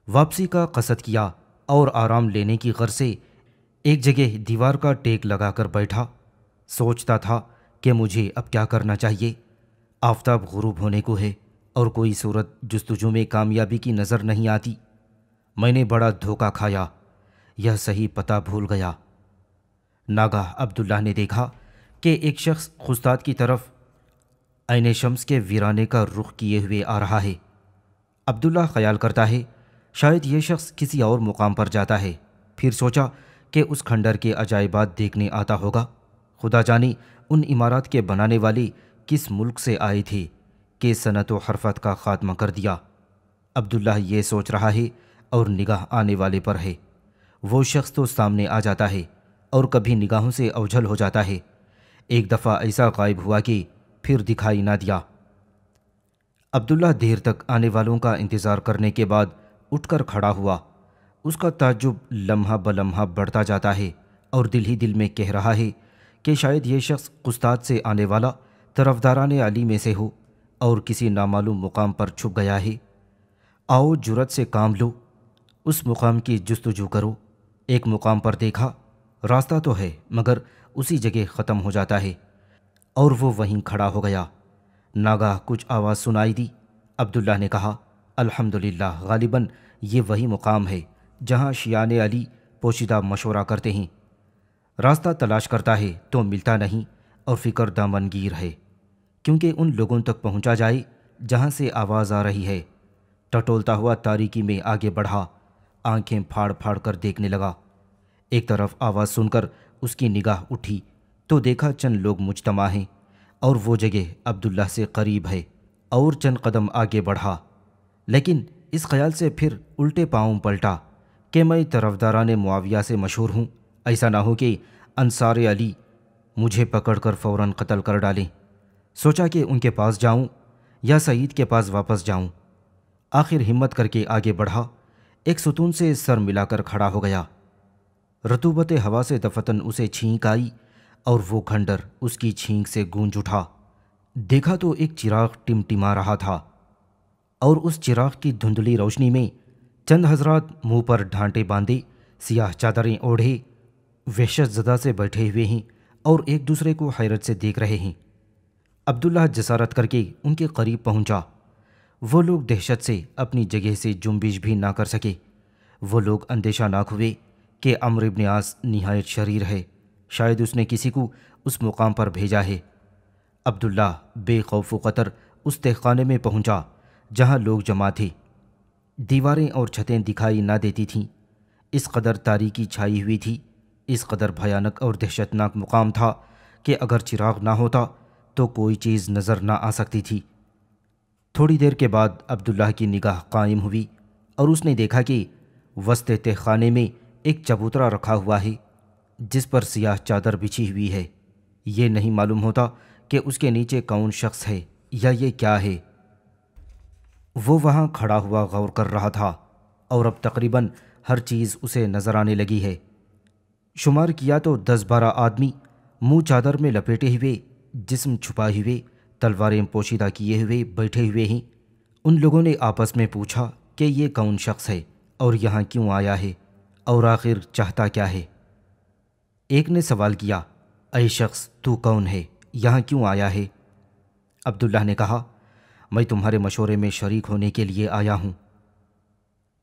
واپسی کا قصد کیا اور آرام لینے کی غرض سے ایک جگہ دیوار کا ٹیک لگا کر بیٹھا۔ سوچتا تھا کہ مجھے اب کیا کرنا چاہیے۔ آفتاب غروب ہونے کو ہے اور کوئی صورت جستجو میں کامیابی کی نظر نہیں آتی۔ میں نے بڑا دھوکہ کھایا، یہ صحیح پتہ بھول گیا۔ ناگاہ عبداللہ نے دیکھا کہ ایک شخص خستاد کی طرف عین شمس کے ویرانے کا رخ کیے ہوئے آ رہا ہے۔ عبداللہ خیال کرتا ہے شاید یہ شخص کسی اور مقام پر جاتا ہے، پھر سوچا کہ اس کھنڈر کے عجائبات دیکھنے آتا ہوگا۔ خدا جانے ان عمارات کے بنانے والے کس ملک سے آئے تھے کہ صنعت و حرفت کا خاتمہ کر دیا۔ عبداللہ یہ سوچ رہا ہے اور نگاہ آنے والے پر ہے۔ وہ شخص تو سامنے آ جاتا ہے اور کبھی نگاہوں سے اوجھل ہو جاتا ہے۔ ایک دفعہ ایسا غائب ہوا کہ پھر دکھائی نہ دیا۔ عبداللہ دیر تک آنے والوں کا انتظار کرنے کے بعد اٹھ کر کھڑا ہوا۔ اس کا تعجب لمحہ بلمحہ بڑھتا جاتا ہے اور دل ہی دل میں کہہ رہا ہے کہ شاید یہ شخص قسطاط سے آنے والا طرفداران علی میں سے ہو اور کسی نامعلوم مقام پر چھپ گیا ہے۔ آؤ جرأت سے کام لو، اس مقام کی جستجو کرو۔ ایک مقام پر دیکھا، راستہ تو ہے مگر اسی جگہ ختم ہو جاتا ہے، اور وہ وہیں کھڑا ہو گیا۔ ناگاہ کچھ آواز سنائی دی۔ عبداللہ نے کہا، الحمدللہ، غالباً یہ وہی مقام ہے جہاں شیعان علی پوشیدہ مشورہ کرتے ہیں۔ راستہ تلاش کرتا ہے تو ملتا نہیں اور فکر دامنگیر ہے، کیونکہ ان لوگوں تک پہنچا جائے جہاں سے آواز آ رہی ہے۔ ٹٹولتا ہوا تاریکی میں آگے بڑھا، آنکھیں پھاڑ پھاڑ کر دیکھنے لگا۔ ایک طرف آواز سن کر اس کی نگاہ اٹھی تو دیکھا چند لوگ مجتمع ہیں اور وہ جگہ عبداللہ سے قریب ہے، اور چند قدم آگے بڑھا، لیکن اس خیال سے پھر الٹے پاؤں پلٹا کہ میں طرفداران معاویہ سے مشہور ہوں، ایسا نہ ہو کہ انصار علی مجھے پکڑ کر فوراً قتل کر ڈالیں۔ سوچا کہ ان کے پاس جاؤں یا سعید کے پاس واپس جاؤں۔ آخر ہمت کر کے آگے بڑھا، ایک ستون سے سر ملا کر کھڑا ہو گیا۔ رطوبت ہوا سے دفتن اسے چھینک آئی اور وہ کھنڈر اس کی چھینک سے گونج اٹھا۔ دیکھا تو ایک چراغ ٹمٹما رہا تھا، اور اس چراغ کی دھندلی روشنی میں چند حضرات منہ پر ڈھانٹے باندھے، سیاہ چادریں اوڑھے، وحشت زدہ سے بیٹھے ہوئے ہیں اور ایک دوسرے کو حیرت سے دیکھ رہے ہیں۔ عبداللہ جسارت کر کے ان کے قریب پہنچا۔ وہ لوگ دہشت سے اپنی جگہ سے جنبش بھی نہ کر سکے۔ وہ لوگ اندیشہ ناک ہوئے کہ عمرو بن عاص نہایت شریر ہے، شاید اس نے کسی کو اس مقام پر بھیجا ہے۔ عبداللہ بے خوف و خطر اس تہخانے میں پہنچا جہاں لوگ جمع تھے۔ دیواریں اور چھتیں دکھائی نہ دیتی تھیں، اس قدر تاریکی چھائی ہوئی تھی، اس قدر بھیانک اور دہشتناک مقام تھا کہ اگر چراغ نہ ہوتا تو کوئی چیز نظر نہ آ سکتی تھی۔ تھوڑی دیر کے بعد عبداللہ کی نگاہ قائم ہوئی اور اس نے دیکھا کہ وسط تہخانے میں ایک چبوترا رکھا ہوا ہے جس پر سیاہ چادر بچھی ہوئی ہے۔ یہ نہیں معلوم ہوتا کہ اس کے نیچے کون شخص ہے یا یہ کیا ہے۔ وہ وہاں کھڑا ہوا غور کر رہا تھا اور اب تقریباً ہر چیز اسے نظر آنے لگی ہے۔ شمار کیا تو 10-12 آدمی منہ چادر میں لپیٹے ہوئے، جسم چھپائے ہوئے، تلواریں پوشیدہ کیے ہوئے بیٹھے ہوئے ہیں۔ ان لوگوں نے آپس میں پوچھا کہ یہ کون شخص ہے اور یہاں کیوں آیا ہے اور آخر چاہتا کیا ہے۔ ایک نے سوال کیا، اے شخص، تو کون ہے، یہاں کیوں آیا ہے؟ عبداللہ نے کہا، میں تمہارے مشورے میں شریک ہونے کے لیے آیا ہوں۔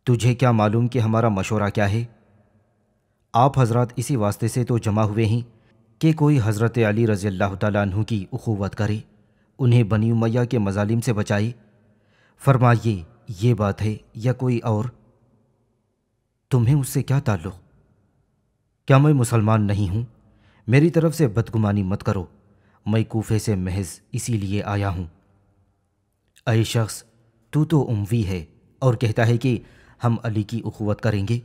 تجھے کیا معلوم کہ ہمارا مشورہ کیا ہے؟ آپ حضرات اسی واسطے سے تو جمع ہوئے ہیں کہ کوئی حضرت علی رضی اللہ تعالیٰ عنہ کی اخوت کرے، انہیں بنی امیہ کے مظالم سے بچائے۔ فرمائیے، یہ بات ہے یا کوئی اور؟ تمہیں اس سے کیا تعلق؟ کیا میں مسلمان نہیں ہوں؟ میری طرف سے بدگمانی مت کرو، میں کوفے سے محض اسی لیے آیا ہوں۔ اے شخص، تو اموی ہے اور کہتا ہے کہ ہم علی کی اخوت کریں گے۔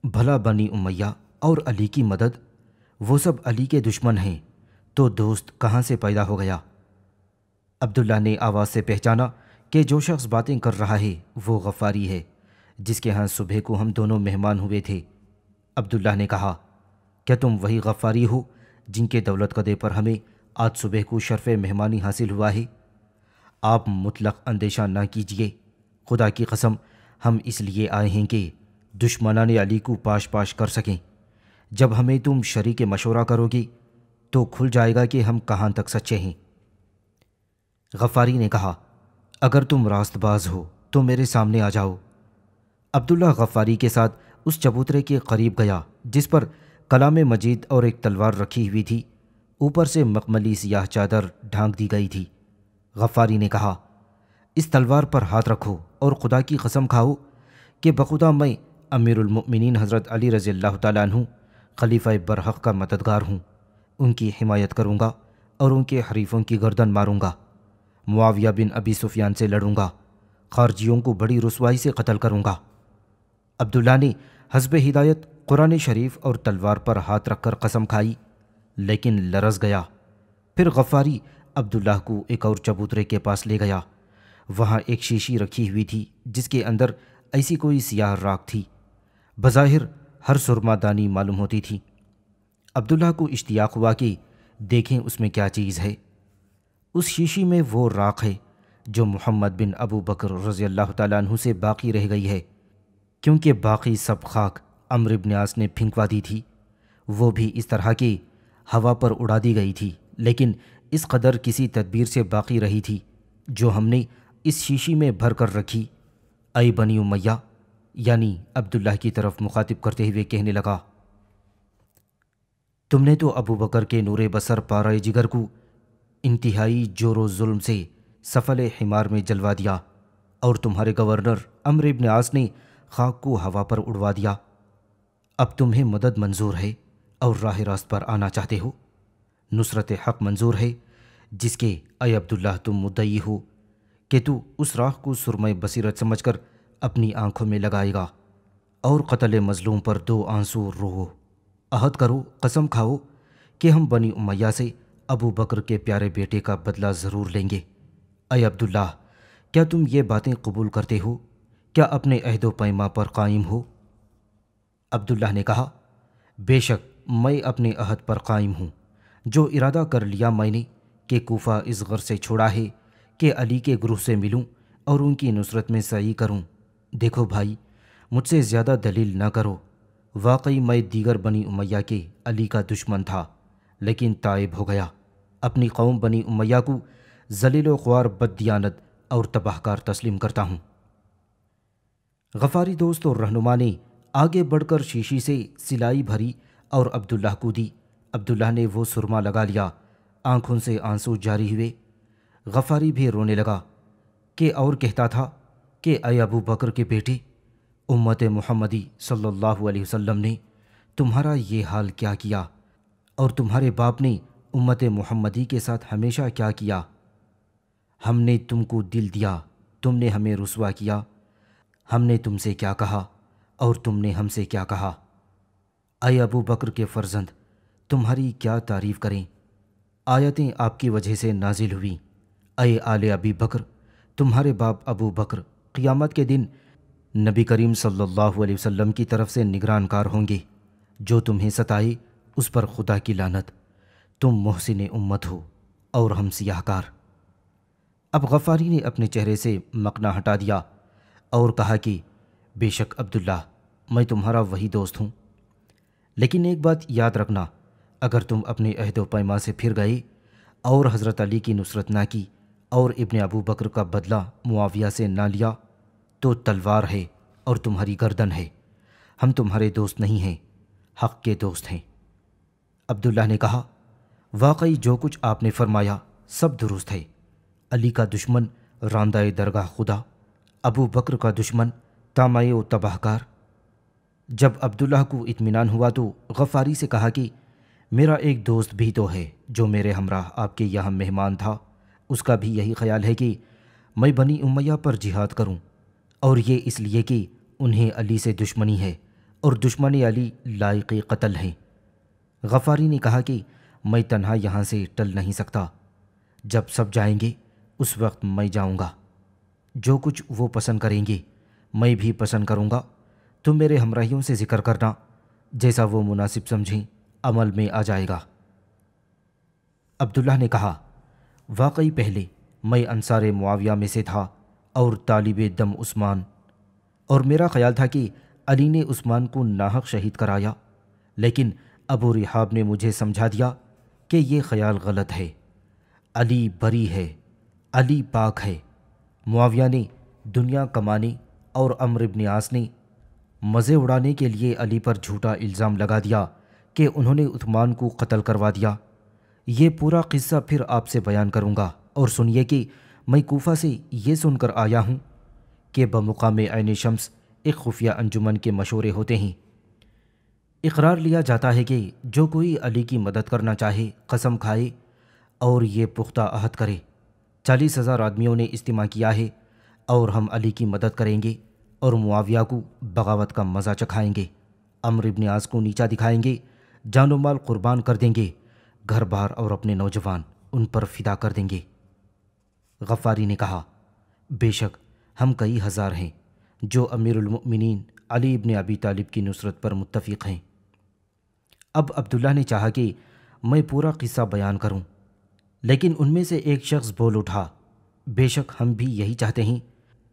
بھلا بنی امیہ اور علی کی مدد، وہ سب علی کے دشمن ہیں، تو دوست کہاں سے پیدا ہو گیا؟ عبداللہ نے آواز سے پہچانا کہ جو شخص باتیں کر رہا ہے وہ غفاری ہے، جس کے ہاں صبح کو ہم دونوں مہمان ہوئے تھے۔ عبداللہ نے کہا، کیا تم وہی غفاری ہو جن کے دولت قدے پر ہمیں آج صبح کو شرف مہمانی حاصل ہوا ہے؟ آپ مطلق اندیشہ نہ کیجیے، خدا کی قسم ہم اس لیے آئے ہیں کہ دشمنان علی کو پاش پاش کر سکیں۔ جب ہمیں تم شریک مشورہ کرو گے تو کھل جائے گا کہ ہم کہاں تک سچے ہیں۔ غفاری نے کہا، اگر تم راست باز ہو تو میرے سامنے آ جاؤ۔ عبداللہ غفاری کے ساتھ اس چبوترے کے قریب گیا جس پر کلام مجید اور ایک تلوار رکھی ہوئی تھی، اوپر سے مخملی سیاہ چادر ڈھانک دی گئی تھی۔ غفاری نے کہا، اس تلوار پر ہاتھ رکھو اور خدا کی قسم کھاؤ کہ بخدا میں امیر المؤمنین حضرت علی رضی اللہ تعالیٰ عنہ خلیفہ برحق کا مددگار ہوں، ان کی حمایت کروں گا اور ان کے حریفوں کی گردن ماروں گا، معاویہ بن ابی سفیان سے لڑوں گا، خارجیوں کو بڑی رسوائی سے قتل کروں گا۔ عبداللہ نے حسب ہدایت قرآن شریف اور تلوار پر ہاتھ رکھ کر قسم کھائی، لیکن لرز گیا۔ پھر غفاری عبداللہ کو ایک اور چبوترے کے پاس لے گیا۔ وہاں ایک شیشی رکھی ہوئی تھی جس کے اندر ایسی کوئی سیاہ راکھ تھی، بظاہر ہر سرما دانی معلوم ہوتی تھی۔ عبداللہ کو اشتیاق ہوا کہ دیکھیں اس میں کیا چیز ہے۔ اس شیشی میں وہ راکھ ہے جو محمد بن ابو بکر رضی اللہ تعالیٰ عنہ سے باقی رہ گئی ہے، کیونکہ باقی سب خاک عمرو بن عاص نے پھینکوا دی تھی، وہ بھی اس طرح کہ ہوا پر اڑا دی گئی تھی، لیکن اس قدر کسی تدبیر سے باقی رہی تھی جو ہم نے اس شیشی میں بھر کر رکھی۔ اے بنی امیہ، یعنی عبداللہ کی طرف مخاطب کرتے ہوئے کہنے لگا، تم نے تو ابو بکر کے نور بصر پارہ جگر کو انتہائی جور و ظلم سے سفل حمار میں جلوا دیا، اور تمہارے گورنر عمرو بن عاص نے خاک کو ہوا پر اڑوا دیا۔ اب تمہیں مدد منظور ہے اور راہ راست پر آنا چاہتے ہو، نصرت حق منظور ہے، جس کے اے عبداللہ تم مدعی ہو کہ تو اس راہ کو سرمۂ بصیرت سمجھ کر اپنی آنکھوں میں لگائے گا، اور قتل مظلوم پر 2 آنسو رو، عہد کرو، قسم کھاؤ کہ ہم بنی امیہ سے ابو بکر کے پیارے بیٹے کا بدلہ ضرور لیں گے۔ اے عبداللہ، کیا تم یہ باتیں قبول کرتے ہو؟ کیا اپنے عہد و پیما پر قائم ہو؟ عبداللہ نے کہا، بے شک میں اپنے عہد پر قائم ہوں، جو ارادہ کر لیا میں نے کہ کوفہ اس غرض سے چھوڑا ہے کہ علی کے گروہ سے ملوں اور ان کی نصرت میں سعی کروں۔ دیکھو بھائی، مجھ سے زیادہ دلیل نہ کرو، واقعی میں دیگر بنی امیہ کے علی کا دشمن تھا، لیکن تائب ہو گیا، اپنی قوم بنی امیہ کو ذلیل و خوار بددیانت اور تباہ کار تسلیم کرتا ہوں۔ غفاری دوست اور رہنما نے آگے بڑھ کر شیشی سے سلائی بھری اور عبداللہ کو دی۔ عبداللہ نے وہ سرما لگا لیا، آنکھوں سے آنسو جاری ہوئے۔ غفاری بھی رونے لگا کہ اور کہتا تھا کہ اے ابو بکر کے بیٹے، امت محمدی صلی اللہ علیہ وسلم نے تمہارا یہ حال کیا کیا، اور تمہارے باپ نے امت محمدی کے ساتھ ہمیشہ کیا کیا؟ ہم نے تم کو دل دیا، تم نے ہمیں رسوا کیا، ہم نے تم سے کیا کہا اور تم نے ہم سے کیا کہا؟ اے ابو بکر کے فرزند، تمہاری کیا تعریف کریں؟ آیتیں آپ کی وجہ سے نازل ہوئیں۔ اے آل ابی بکر، تمہارے باپ ابو بکر قیامت کے دن نبی کریم صلی اللہ علیہ وسلم کی طرف سے نگران کار ہوں گے۔ جو تمہیں ستائے اس پر خدا کی لعنت، تم محسن امت ہو اور ہم سیاہ کار۔ اب غفاری نے اپنے چہرے سے مقنا ہٹا دیا اور کہا کہ بے شک عبداللہ، میں تمہارا وہی دوست ہوں، لیکن ایک بات یاد رکھنا، اگر تم اپنے عہد و پیما سے پھر گئے اور حضرت علی کی نصرت نہ کی اور ابن ابو بکر کا بدلہ معاویہ سے نہ لیا تو تلوار ہے اور تمہاری گردن ہے، ہم تمہارے دوست نہیں ہیں، حق کے دوست ہیں۔ عبداللہ نے کہا، واقعی جو کچھ آپ نے فرمایا سب درست ہے۔ علی کا دشمن راندہ درگاہ خدا، ابو بکر کا دشمن تامائے و تباہ کار۔ جب عبداللہ کو اطمینان ہوا تو غفاری سے کہا کہ میرا ایک دوست بھی تو ہے جو میرے ہمراہ آپ کے یہاں مہمان تھا، اس کا بھی یہی خیال ہے کہ میں بنی امیہ پر جہاد کروں، اور یہ اس لیے کہ انہیں علی سے دشمنی ہے اور دشمن علی لائق قتل ہیں۔ غفاری نے کہا کہ میں تنہا یہاں سے ٹل نہیں سکتا، جب سب جائیں گے اس وقت میں جاؤں گا، جو کچھ وہ پسند کریں گے میں بھی پسند کروں گا، تم میرے ہمراہیوں سے ذکر کرنا، جیسا وہ مناسب سمجھیں عمل میں آ جائے گا۔ عبداللہ نے کہا، واقعی پہلے میں انصار معاویہ میں سے تھا اور طالب دم عثمان، اور میرا خیال تھا کہ علی نے عثمان کو ناحق شہید کرایا، لیکن ابو رحاب نے مجھے سمجھا دیا کہ یہ خیال غلط ہے، علی بری ہے، علی پاک ہے۔ معاویہ نے دنیا کمانے اور عمرو بن عاص نے مزے اڑانے کے لیے علی پر جھوٹا الزام لگا دیا کہ انہوں نے عثمان کو قتل کروا دیا۔ یہ پورا قصہ پھر آپ سے بیان کروں گا، اور سنیے کہ میں کوفہ سے یہ سن کر آیا ہوں کہ بمقام عین شمس ایک خفیہ انجمن کے مشورے ہوتے ہیں۔ اقرار لیا جاتا ہے کہ جو کوئی علی کی مدد کرنا چاہے قسم کھائے اور یہ پختہ عہد کرے، 40,000 آدمیوں نے اجتماع کیا ہے اور ہم علی کی مدد کریں گے اور معاویہ کو بغاوت کا مزہ چکھائیں گے، عمرو بن عاص کو نیچا دکھائیں گے، جان و مال قربان کر دیں گے، گھر بار اور اپنے نوجوان ان پر فدا کر دیں گے۔ غفاری نے کہا، بے شک ہم کئی ہزار ہیں جو امیر المؤمنین علی ابن ابی طالب کی نصرت پر متفق ہیں۔ اب عبداللہ نے چاہا کہ میں پورا قصہ بیان کروں، لیکن ان میں سے ایک شخص بول اٹھا، بے شک ہم بھی یہی چاہتے ہیں،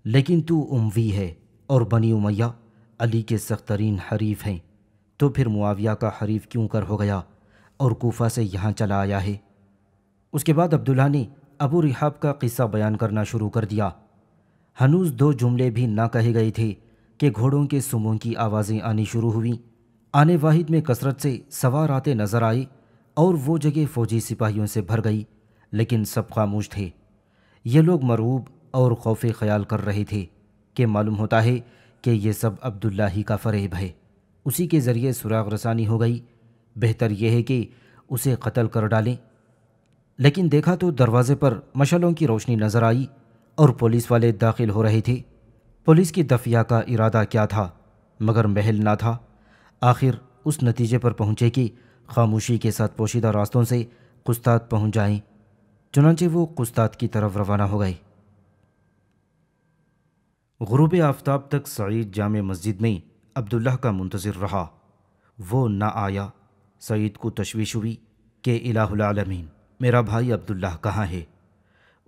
لیکن تو اموی ہے اور بنی امیہ علی کے سخت ترین حریف ہیں، تو پھر معاویہ کا حریف کیوں کر ہو گیا اور کوفہ سے یہاں چلا آیا ہے؟ اس کے بعد عبداللہ نے ابو رحاب کا قصہ بیان کرنا شروع کر دیا۔ ہنوز 2 جملے بھی نہ کہے گئے تھے کہ گھوڑوں کے سموں کی آوازیں آنی شروع ہوئیں، آنے واحد میں کثرت سے سوار آتے نظر آئے اور وہ جگہ فوجی سپاہیوں سے بھر گئی، لیکن سب خاموش تھے۔ یہ لوگ مرعوب اور خوف خیال کر رہے تھے کہ معلوم ہوتا ہے کہ یہ سب عبداللہ ہی کا فریب ہے، اسی کے ذریعے سراغ رسانی ہو گئی، بہتر یہ ہے کہ اسے قتل کر ڈالیں۔ لیکن دیکھا تو دروازے پر مشعلوں کی روشنی نظر آئی اور پولیس والے داخل ہو رہے تھے۔ پولیس کی دفیہ کا ارادہ کیا تھا مگر محل نہ تھا، آخر اس نتیجے پر پہنچے کہ خاموشی کے ساتھ پوشیدہ راستوں سے قسطاط پہنچ جائیں، چنانچہ وہ قسطاط کی طرف روانہ ہو گئے۔ غروب آفتاب تک سعید جامع مسجد میں عبداللہ کا منتظر رہا، وہ نہ آیا۔ سعید کو تشویش ہوئی کہ الہ العالمین، میرا بھائی عبداللہ کہاں ہے؟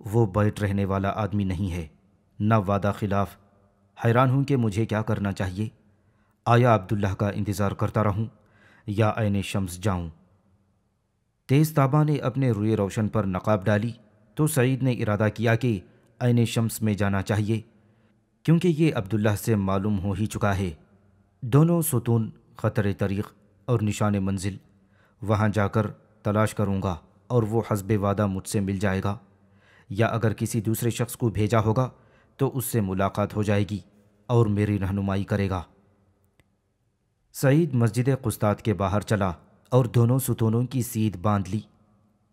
وہ بیٹھ رہنے والا آدمی نہیں ہے، نہ وعدہ خلاف۔ حیران ہوں کہ مجھے کیا کرنا چاہیے، آیا عبداللہ کا انتظار کرتا رہوں یا عین شمس جاؤں؟ تیز تاباں نے اپنے روئے روشن پر نقاب ڈالی تو سعید نے ارادہ کیا کہ عین شمس میں جانا چاہیے، کیونکہ یہ عبداللہ سے معلوم ہو ہی چکا ہے۔ دونوں ستون، خطر طریق اور نشان منزل، وہاں جا کر تلاش کروں گا اور وہ حسب وعدہ مجھ سے مل جائے گا، یا اگر کسی دوسرے شخص کو بھیجا ہوگا تو اس سے ملاقات ہو جائے گی اور میری رہنمائی کرے گا۔ سعید مسجد قسطاط کے باہر چلا اور دونوں ستونوں کی سیدھ باندھ لی۔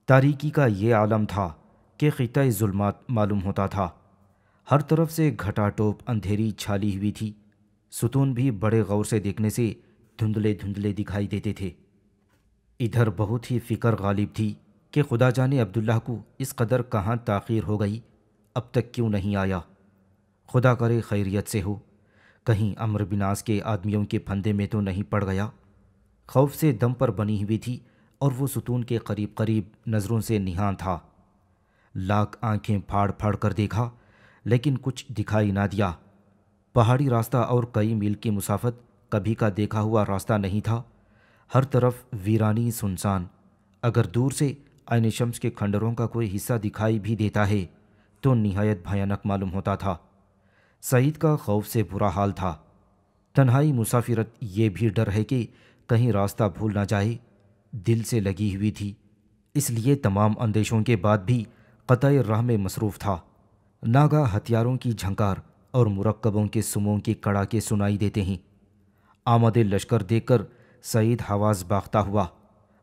تاریکی کا یہ عالم تھا کہ خطۂ ظلمات معلوم ہوتا تھا، ہر طرف سے گھٹا ٹوپ اندھیری چھالی ہوئی تھی، ستون بھی بڑے غور سے دیکھنے سے دھندلے دھندلے دکھائی دیتے تھے۔ ادھر بہت ہی فکر غالب تھی کہ خدا جانے عبداللہ کو اس قدر کہاں تاخیر ہو گئی، اب تک کیوں نہیں آیا؟ خدا کرے خیریت سے ہو، کہیں عمرو بن عاص کے آدمیوں کے پھندے میں تو نہیں پڑ گیا۔ خوف سے دم پر بنی ہوئی تھی اور وہ ستون کے قریب قریب نظروں سے نہاں تھا۔ لاکھ آنکھیں پھاڑ پھاڑ کر دیکھا لیکن کچھ دکھائی نہ دیا۔ پہاڑی راستہ اور کئی میل کی مسافت کبھی کا دیکھا ہوا راستہ نہیں تھا، ہر طرف ویرانی سنسان۔ اگر دور سے عین شمس کے کھنڈروں کا کوئی حصہ دکھائی بھی دیتا ہے تو نہایت بھیانک معلوم ہوتا تھا۔ سعید کا خوف سے برا حال تھا، تنہائی مسافرت یہ بھی ڈر ہے کہ کہیں راستہ بھول نہ جائے، دل سے لگی ہوئی تھی، اس لیے تمام اندیشوں کے بعد بھی قطع راہ میں مصروف تھا۔ ناگاہ ہتھیاروں کی جھنکار اور مرکبوں کے سموں کے کڑاکے سنائی دیتے ہیں۔ آمد لشکر دیکھ کر سعید حواس باختہ ہوا،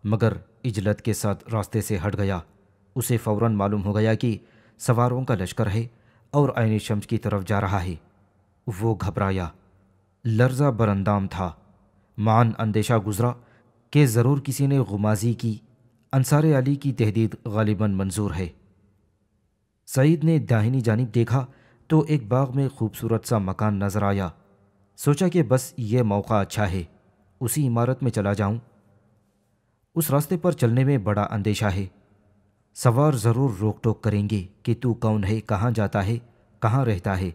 مگر اجلت کے ساتھ راستے سے ہٹ گیا۔ اسے فوراً معلوم ہو گیا کہ سواروں کا لشکر ہے اور عین شمس کی طرف جا رہا ہے۔ وہ گھبرایا، لرزہ براندام تھا۔ معاً اندیشہ گزرا کہ ضرور کسی نے غمازی کی، انصار علی کی تحدید غالباً منظور ہے۔ سعید نے داہنی جانب دیکھا تو ایک باغ میں خوبصورت سا مکان نظر آیا۔ سوچا کہ بس یہ موقع اچھا ہے، اسی عمارت میں چلا جاؤں۔ اس راستے پر چلنے میں بڑا اندیشہ ہے، سوار ضرور روک ٹوک کریں گے کہ تو کون ہے، کہاں جاتا ہے، کہاں رہتا ہے۔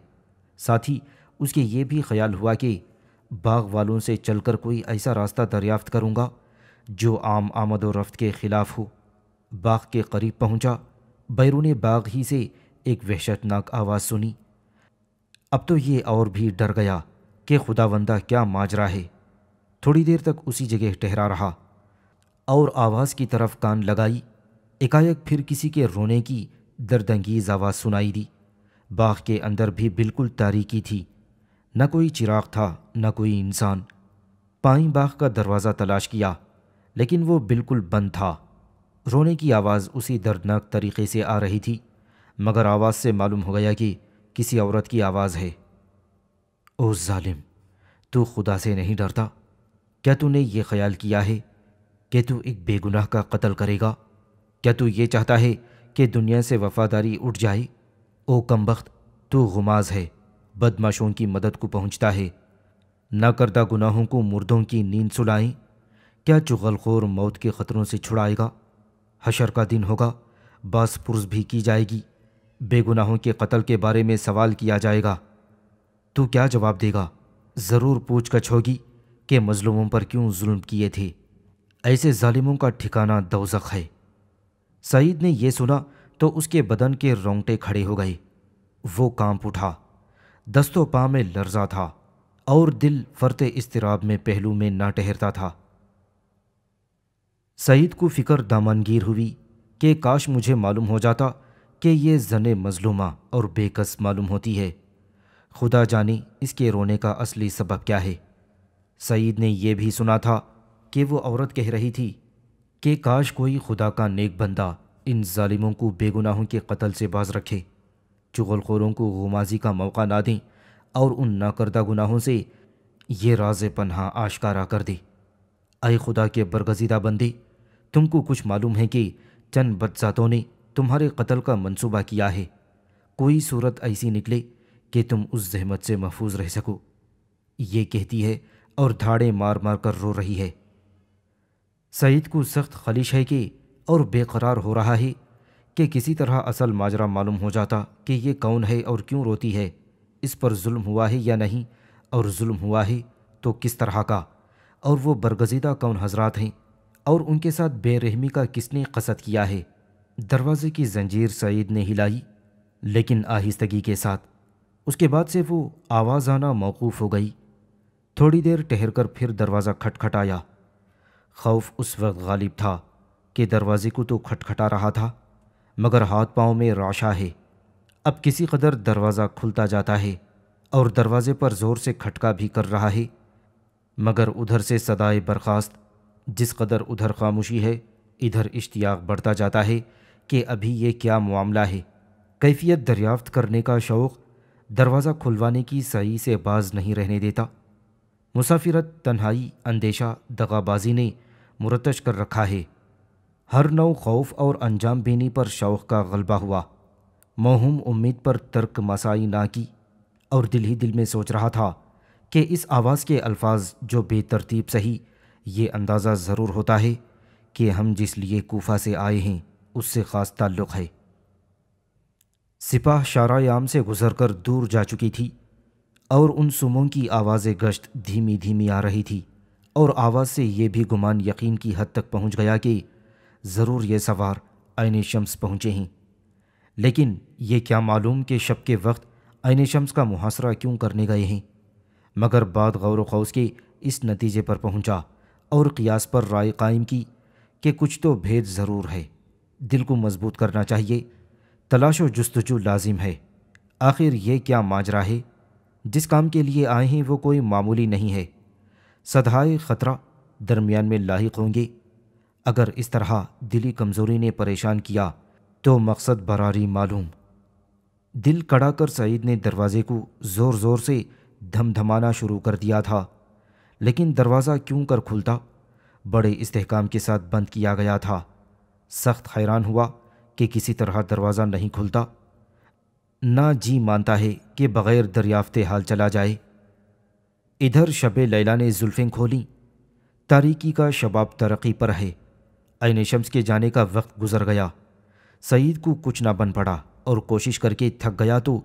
ساتھ ہی اس کے یہ بھی خیال ہوا کہ باغ والوں سے چل کر کوئی ایسا راستہ دریافت کروں گا جو عام آمد و رفت کے خلاف ہو۔ باغ کے قریب پہنچا، بیرون باغ ہی سے ایک وحشتناک آواز سنی۔ اب تو یہ اور بھی ڈر گیا کہ خداوندہ کیا ماجرا ہے۔ تھوڑی دیر تک اسی جگہ ٹھہرا رہا اور آواز کی طرف کان لگائی۔ ایکایک پھر کسی کے رونے کی دردانگیز آواز سنائی دی۔ باغ کے اندر بھی بالکل تاریکی تھی، نہ کوئی چراغ تھا نہ کوئی انسان۔ پائیں باغ کا دروازہ تلاش کیا لیکن وہ بالکل بند تھا۔ رونے کی آواز اسی دردناک طریقے سے آ رہی تھی، مگر آواز سے معلوم ہو گیا کہ کسی عورت کی آواز ہے۔ او ظالم، تو خدا سے نہیں ڈرتا؟ کیا تو نے یہ خیال کیا ہے کہ تو ایک بے گناہ کا قتل کرے گا؟ کیا تو یہ چاہتا ہے کہ دنیا سے وفاداری اٹھ جائے؟ او کمبخت، تو غماز ہے، بدمعاشوں کی مدد کو پہنچتا ہے، نہ کردہ گناہوں کو مردوں کی نیند سلائیں۔ کیا چغل خور موت کے خطروں سے چھڑائے گا؟ حشر کا دن ہوگا، باس پرس بھی کی جائے گی، بے گناہوں کے قتل کے بارے میں سوال کیا جائے گا۔ تو کیا جواب دے گا؟ ضرور پوچھ گچھ ہوگی کہ مظلوموں پر کیوں ظلم کیے تھے۔ ایسے ظالموں کا ٹھکانہ دوزخ ہے۔ سعید نے یہ سنا تو اس کے بدن کے رونگٹے کھڑے ہو گئے۔ وہ کانپ اٹھا، دست و پاں میں لرزہ تھا اور دل فرط اضطراب میں پہلو میں نہ ٹھہرتا تھا۔ سعید کو فکر دامنگیر ہوئی کہ کاش مجھے معلوم ہو جاتا کہ یہ زن مظلومہ اور بے کس معلوم ہوتی ہے۔ خدا جانے اس کے رونے کا اصلی سبب کیا ہے۔ سعید نے یہ بھی سنا تھا کہ وہ عورت کہہ رہی تھی کہ کاش کوئی خدا کا نیک بندہ ان ظالموں کو بے گناہوں کے قتل سے باز رکھے، چغل خوروں کو غمازی کا موقع نہ دیں اور ان ناکردہ گناہوں سے یہ راز پنہاں آشکارا کر دے۔ اے خدا کے برگزیدہ بندے، تم کو کچھ معلوم ہے کہ چند بدذاتوں نے تمہارے قتل کا منصوبہ کیا ہے۔ کوئی صورت ایسی نکلے کہ تم اس زحمت سے محفوظ رہ سکو۔ یہ کہتی ہے اور دھاڑے مار مار کر رو رہی ہے۔ سعید کو سخت خلیش ہے کہ اور بے قرار ہو رہا ہے کہ کسی طرح اصل ماجرا معلوم ہو جاتا کہ یہ کون ہے اور کیوں روتی ہے، اس پر ظلم ہوا ہے یا نہیں، اور ظلم ہوا ہے تو کس طرح کا، اور وہ برگزیدہ کون حضرات ہیں، اور ان کے ساتھ بے رحمی کا کس نے قصد کیا ہے۔ دروازے کی زنجیر سعید نے ہلائی لیکن آہستگی کے ساتھ۔ اس کے بعد سے وہ آواز آنا موقوف ہو گئی۔ تھوڑی دیر ٹھہر کر پھر دروازہ کھٹکھٹایا۔ خوف اس وقت غالب تھا کہ دروازے کو تو کھٹکھٹا رہا تھا مگر ہاتھ پاؤں میں رعشہ ہے۔ اب کسی قدر دروازہ کھلتا جاتا ہے اور دروازے پر زور سے کھٹکا بھی کر رہا ہے، مگر ادھر سے صدائے برخاست۔ جس قدر ادھر خاموشی ہے ادھر اشتیاق بڑھتا جاتا ہے کہ ابھی یہ کیا معاملہ ہے۔ کیفیت دریافت کرنے کا شوق دروازہ کھلوانے کی سعی سے باز نہیں رہنے دیتا۔ مسافرت، تنہائی، اندیشہ، دغابازی نے مرتج کر رکھا ہے۔ ہر نوع خوف اور انجام بینی پر شوق کا غلبہ ہوا۔ موہوم امید پر ترک مسائی نہ کی اور دل ہی دل میں سوچ رہا تھا کہ اس آواز کے الفاظ جو بے ترتیب سہی، یہ اندازہ ضرور ہوتا ہے کہ ہم جس لیے کوفہ سے آئے ہیں اس سے خاص تعلق ہے۔ سپاہ شارع عام سے گزر کر دور جا چکی تھی اور ان سوموں کی آواز گشت دھیمی دھیمی آ رہی تھی، اور آواز سے یہ بھی گمان یقین کی حد تک پہنچ گیا کہ ضرور یہ سوار عین شمس پہنچے ہیں۔ لیکن یہ کیا معلوم کہ شب کے وقت عین شمس کا محاصرہ کیوں کرنے گئے ہیں، مگر بعد غور و خوض کے اس نتیجے پر پہنچا اور قیاس پر رائے قائم کی کہ کچھ تو بھید ضرور ہے۔ دل کو مضبوط کرنا چاہیے، تلاش و جستجو لازم ہے۔ آخر یہ کیا ماجرا ہے؟ جس کام کے لیے آئے ہیں وہ کوئی معمولی نہیں ہے۔ صدہائے خطرہ درمیان میں لاحق ہوں گے۔ اگر اس طرح دلی کمزوری نے پریشان کیا تو مقصد براری معلوم۔ دل کڑا کر سعید نے دروازے کو زور زور سے دھم دھمانا شروع کر دیا تھا، لیکن دروازہ کیوں کر کھلتا؟ بڑے استحکام کے ساتھ بند کیا گیا تھا۔ سخت حیران ہوا کہ کسی طرح دروازہ نہیں کھلتا۔ نہ جی مانتا ہے کہ بغیر دریافتے حال چلا جائے۔ ادھر شب لیلا نے زلفیں کھولیں۔ تاریکی کا شباب ترقی پر ہے۔ عین شمس کے جانے کا وقت گزر گیا۔ سعید کو کچھ نہ بن پڑا اور کوشش کر کے تھک گیا تو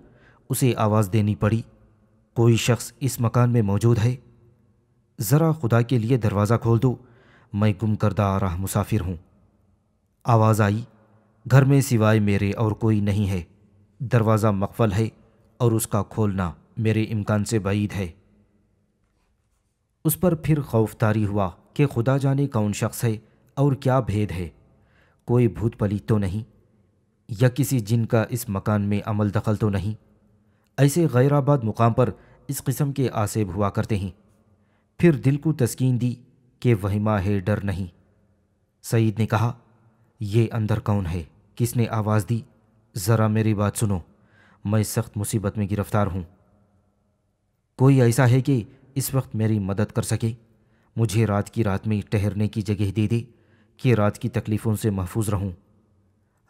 اسے آواز دینی پڑی، کوئی شخص اس مکان میں موجود ہے؟ ذرا خدا کے لیے دروازہ کھول دو، میں گم کردہ راہ مسافر ہوں۔ آواز آئی، گھر میں سوائے میرے اور کوئی نہیں ہے، دروازہ مقفل ہے اور اس کا کھولنا میرے امکان سے بعید ہے۔ اس پر پھر خوف طاری ہوا کہ خدا جانے کون شخص ہے اور کیا بھید ہے، کوئی بھوت پلیت تو نہیں، یا کسی جن کا اس مکان میں عمل دخل تو نہیں۔ ایسے غیر آباد مقام پر اس قسم کے آسیب ہوا کرتے ہیں۔ پھر دل کو تسکین دی کہ وہمہ ہے، ڈر نہیں۔ سعید نے کہا، یہ اندر کون ہے؟ کس نے آواز دی؟ ذرا میری بات سنو، میں سخت مصیبت میں گرفتار ہوں۔ کوئی ایسا ہے کہ اس وقت میری مدد کر سکے؟ مجھے رات میں ٹھہرنے کی جگہ دے دے کہ رات کی تکلیفوں سے محفوظ رہوں۔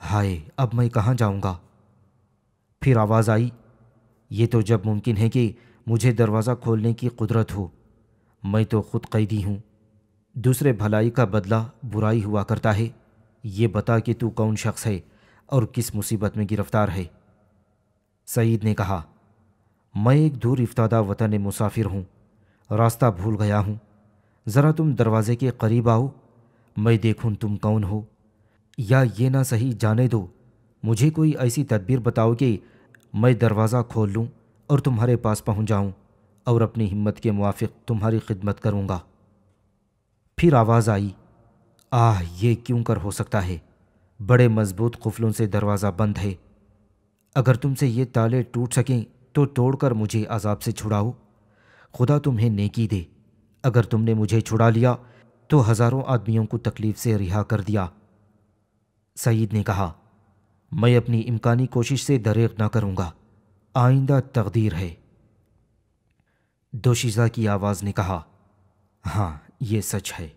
ہائے، اب میں کہاں جاؤں گا؟ پھر آواز آئی، یہ تو جب ممکن ہے کہ مجھے دروازہ کھولنے کی قدرت ہو، میں تو خود قیدی ہوں۔ دوسرے بھلائی کا بدلہ برائی ہوا کرتا ہے، یہ بتا کہ تو کون شخص ہے اور کس مصیبت میں گرفتار ہے؟ سعید نے کہا، میں ایک دور افتادہ وطن مسافر ہوں، راستہ بھول گیا ہوں، ذرا تم دروازے کے قریب آؤ، میں دیکھوں تم کون ہو، یا یہ نہ صحیح جانے دو، مجھے کوئی ایسی تدبیر بتاؤ کہ میں دروازہ کھول لوں اور تمہارے پاس پہنچ جاؤں اور اپنی ہمت کے موافق تمہاری خدمت کروں گا۔ پھر آواز آئی، یہ کیوں کر ہو سکتا ہے؟ بڑے مضبوط قفلوں سے دروازہ بند ہے، اگر تم سے یہ تالے ٹوٹ سکیں تو توڑ کر مجھے عذاب سے چھڑاؤ، خدا تمہیں نیکی دے۔ اگر تم نے مجھے چھڑا لیا تو ہزاروں آدمیوں کو تکلیف سے رہا کر دیا۔ سعید نے کہا، میں اپنی امکانی کوشش سے دریغ نہ کروں گا، آئندہ تقدیر ہے۔ دوشیزہ کی آواز نے کہا، ہاں یہ سچ ہے۔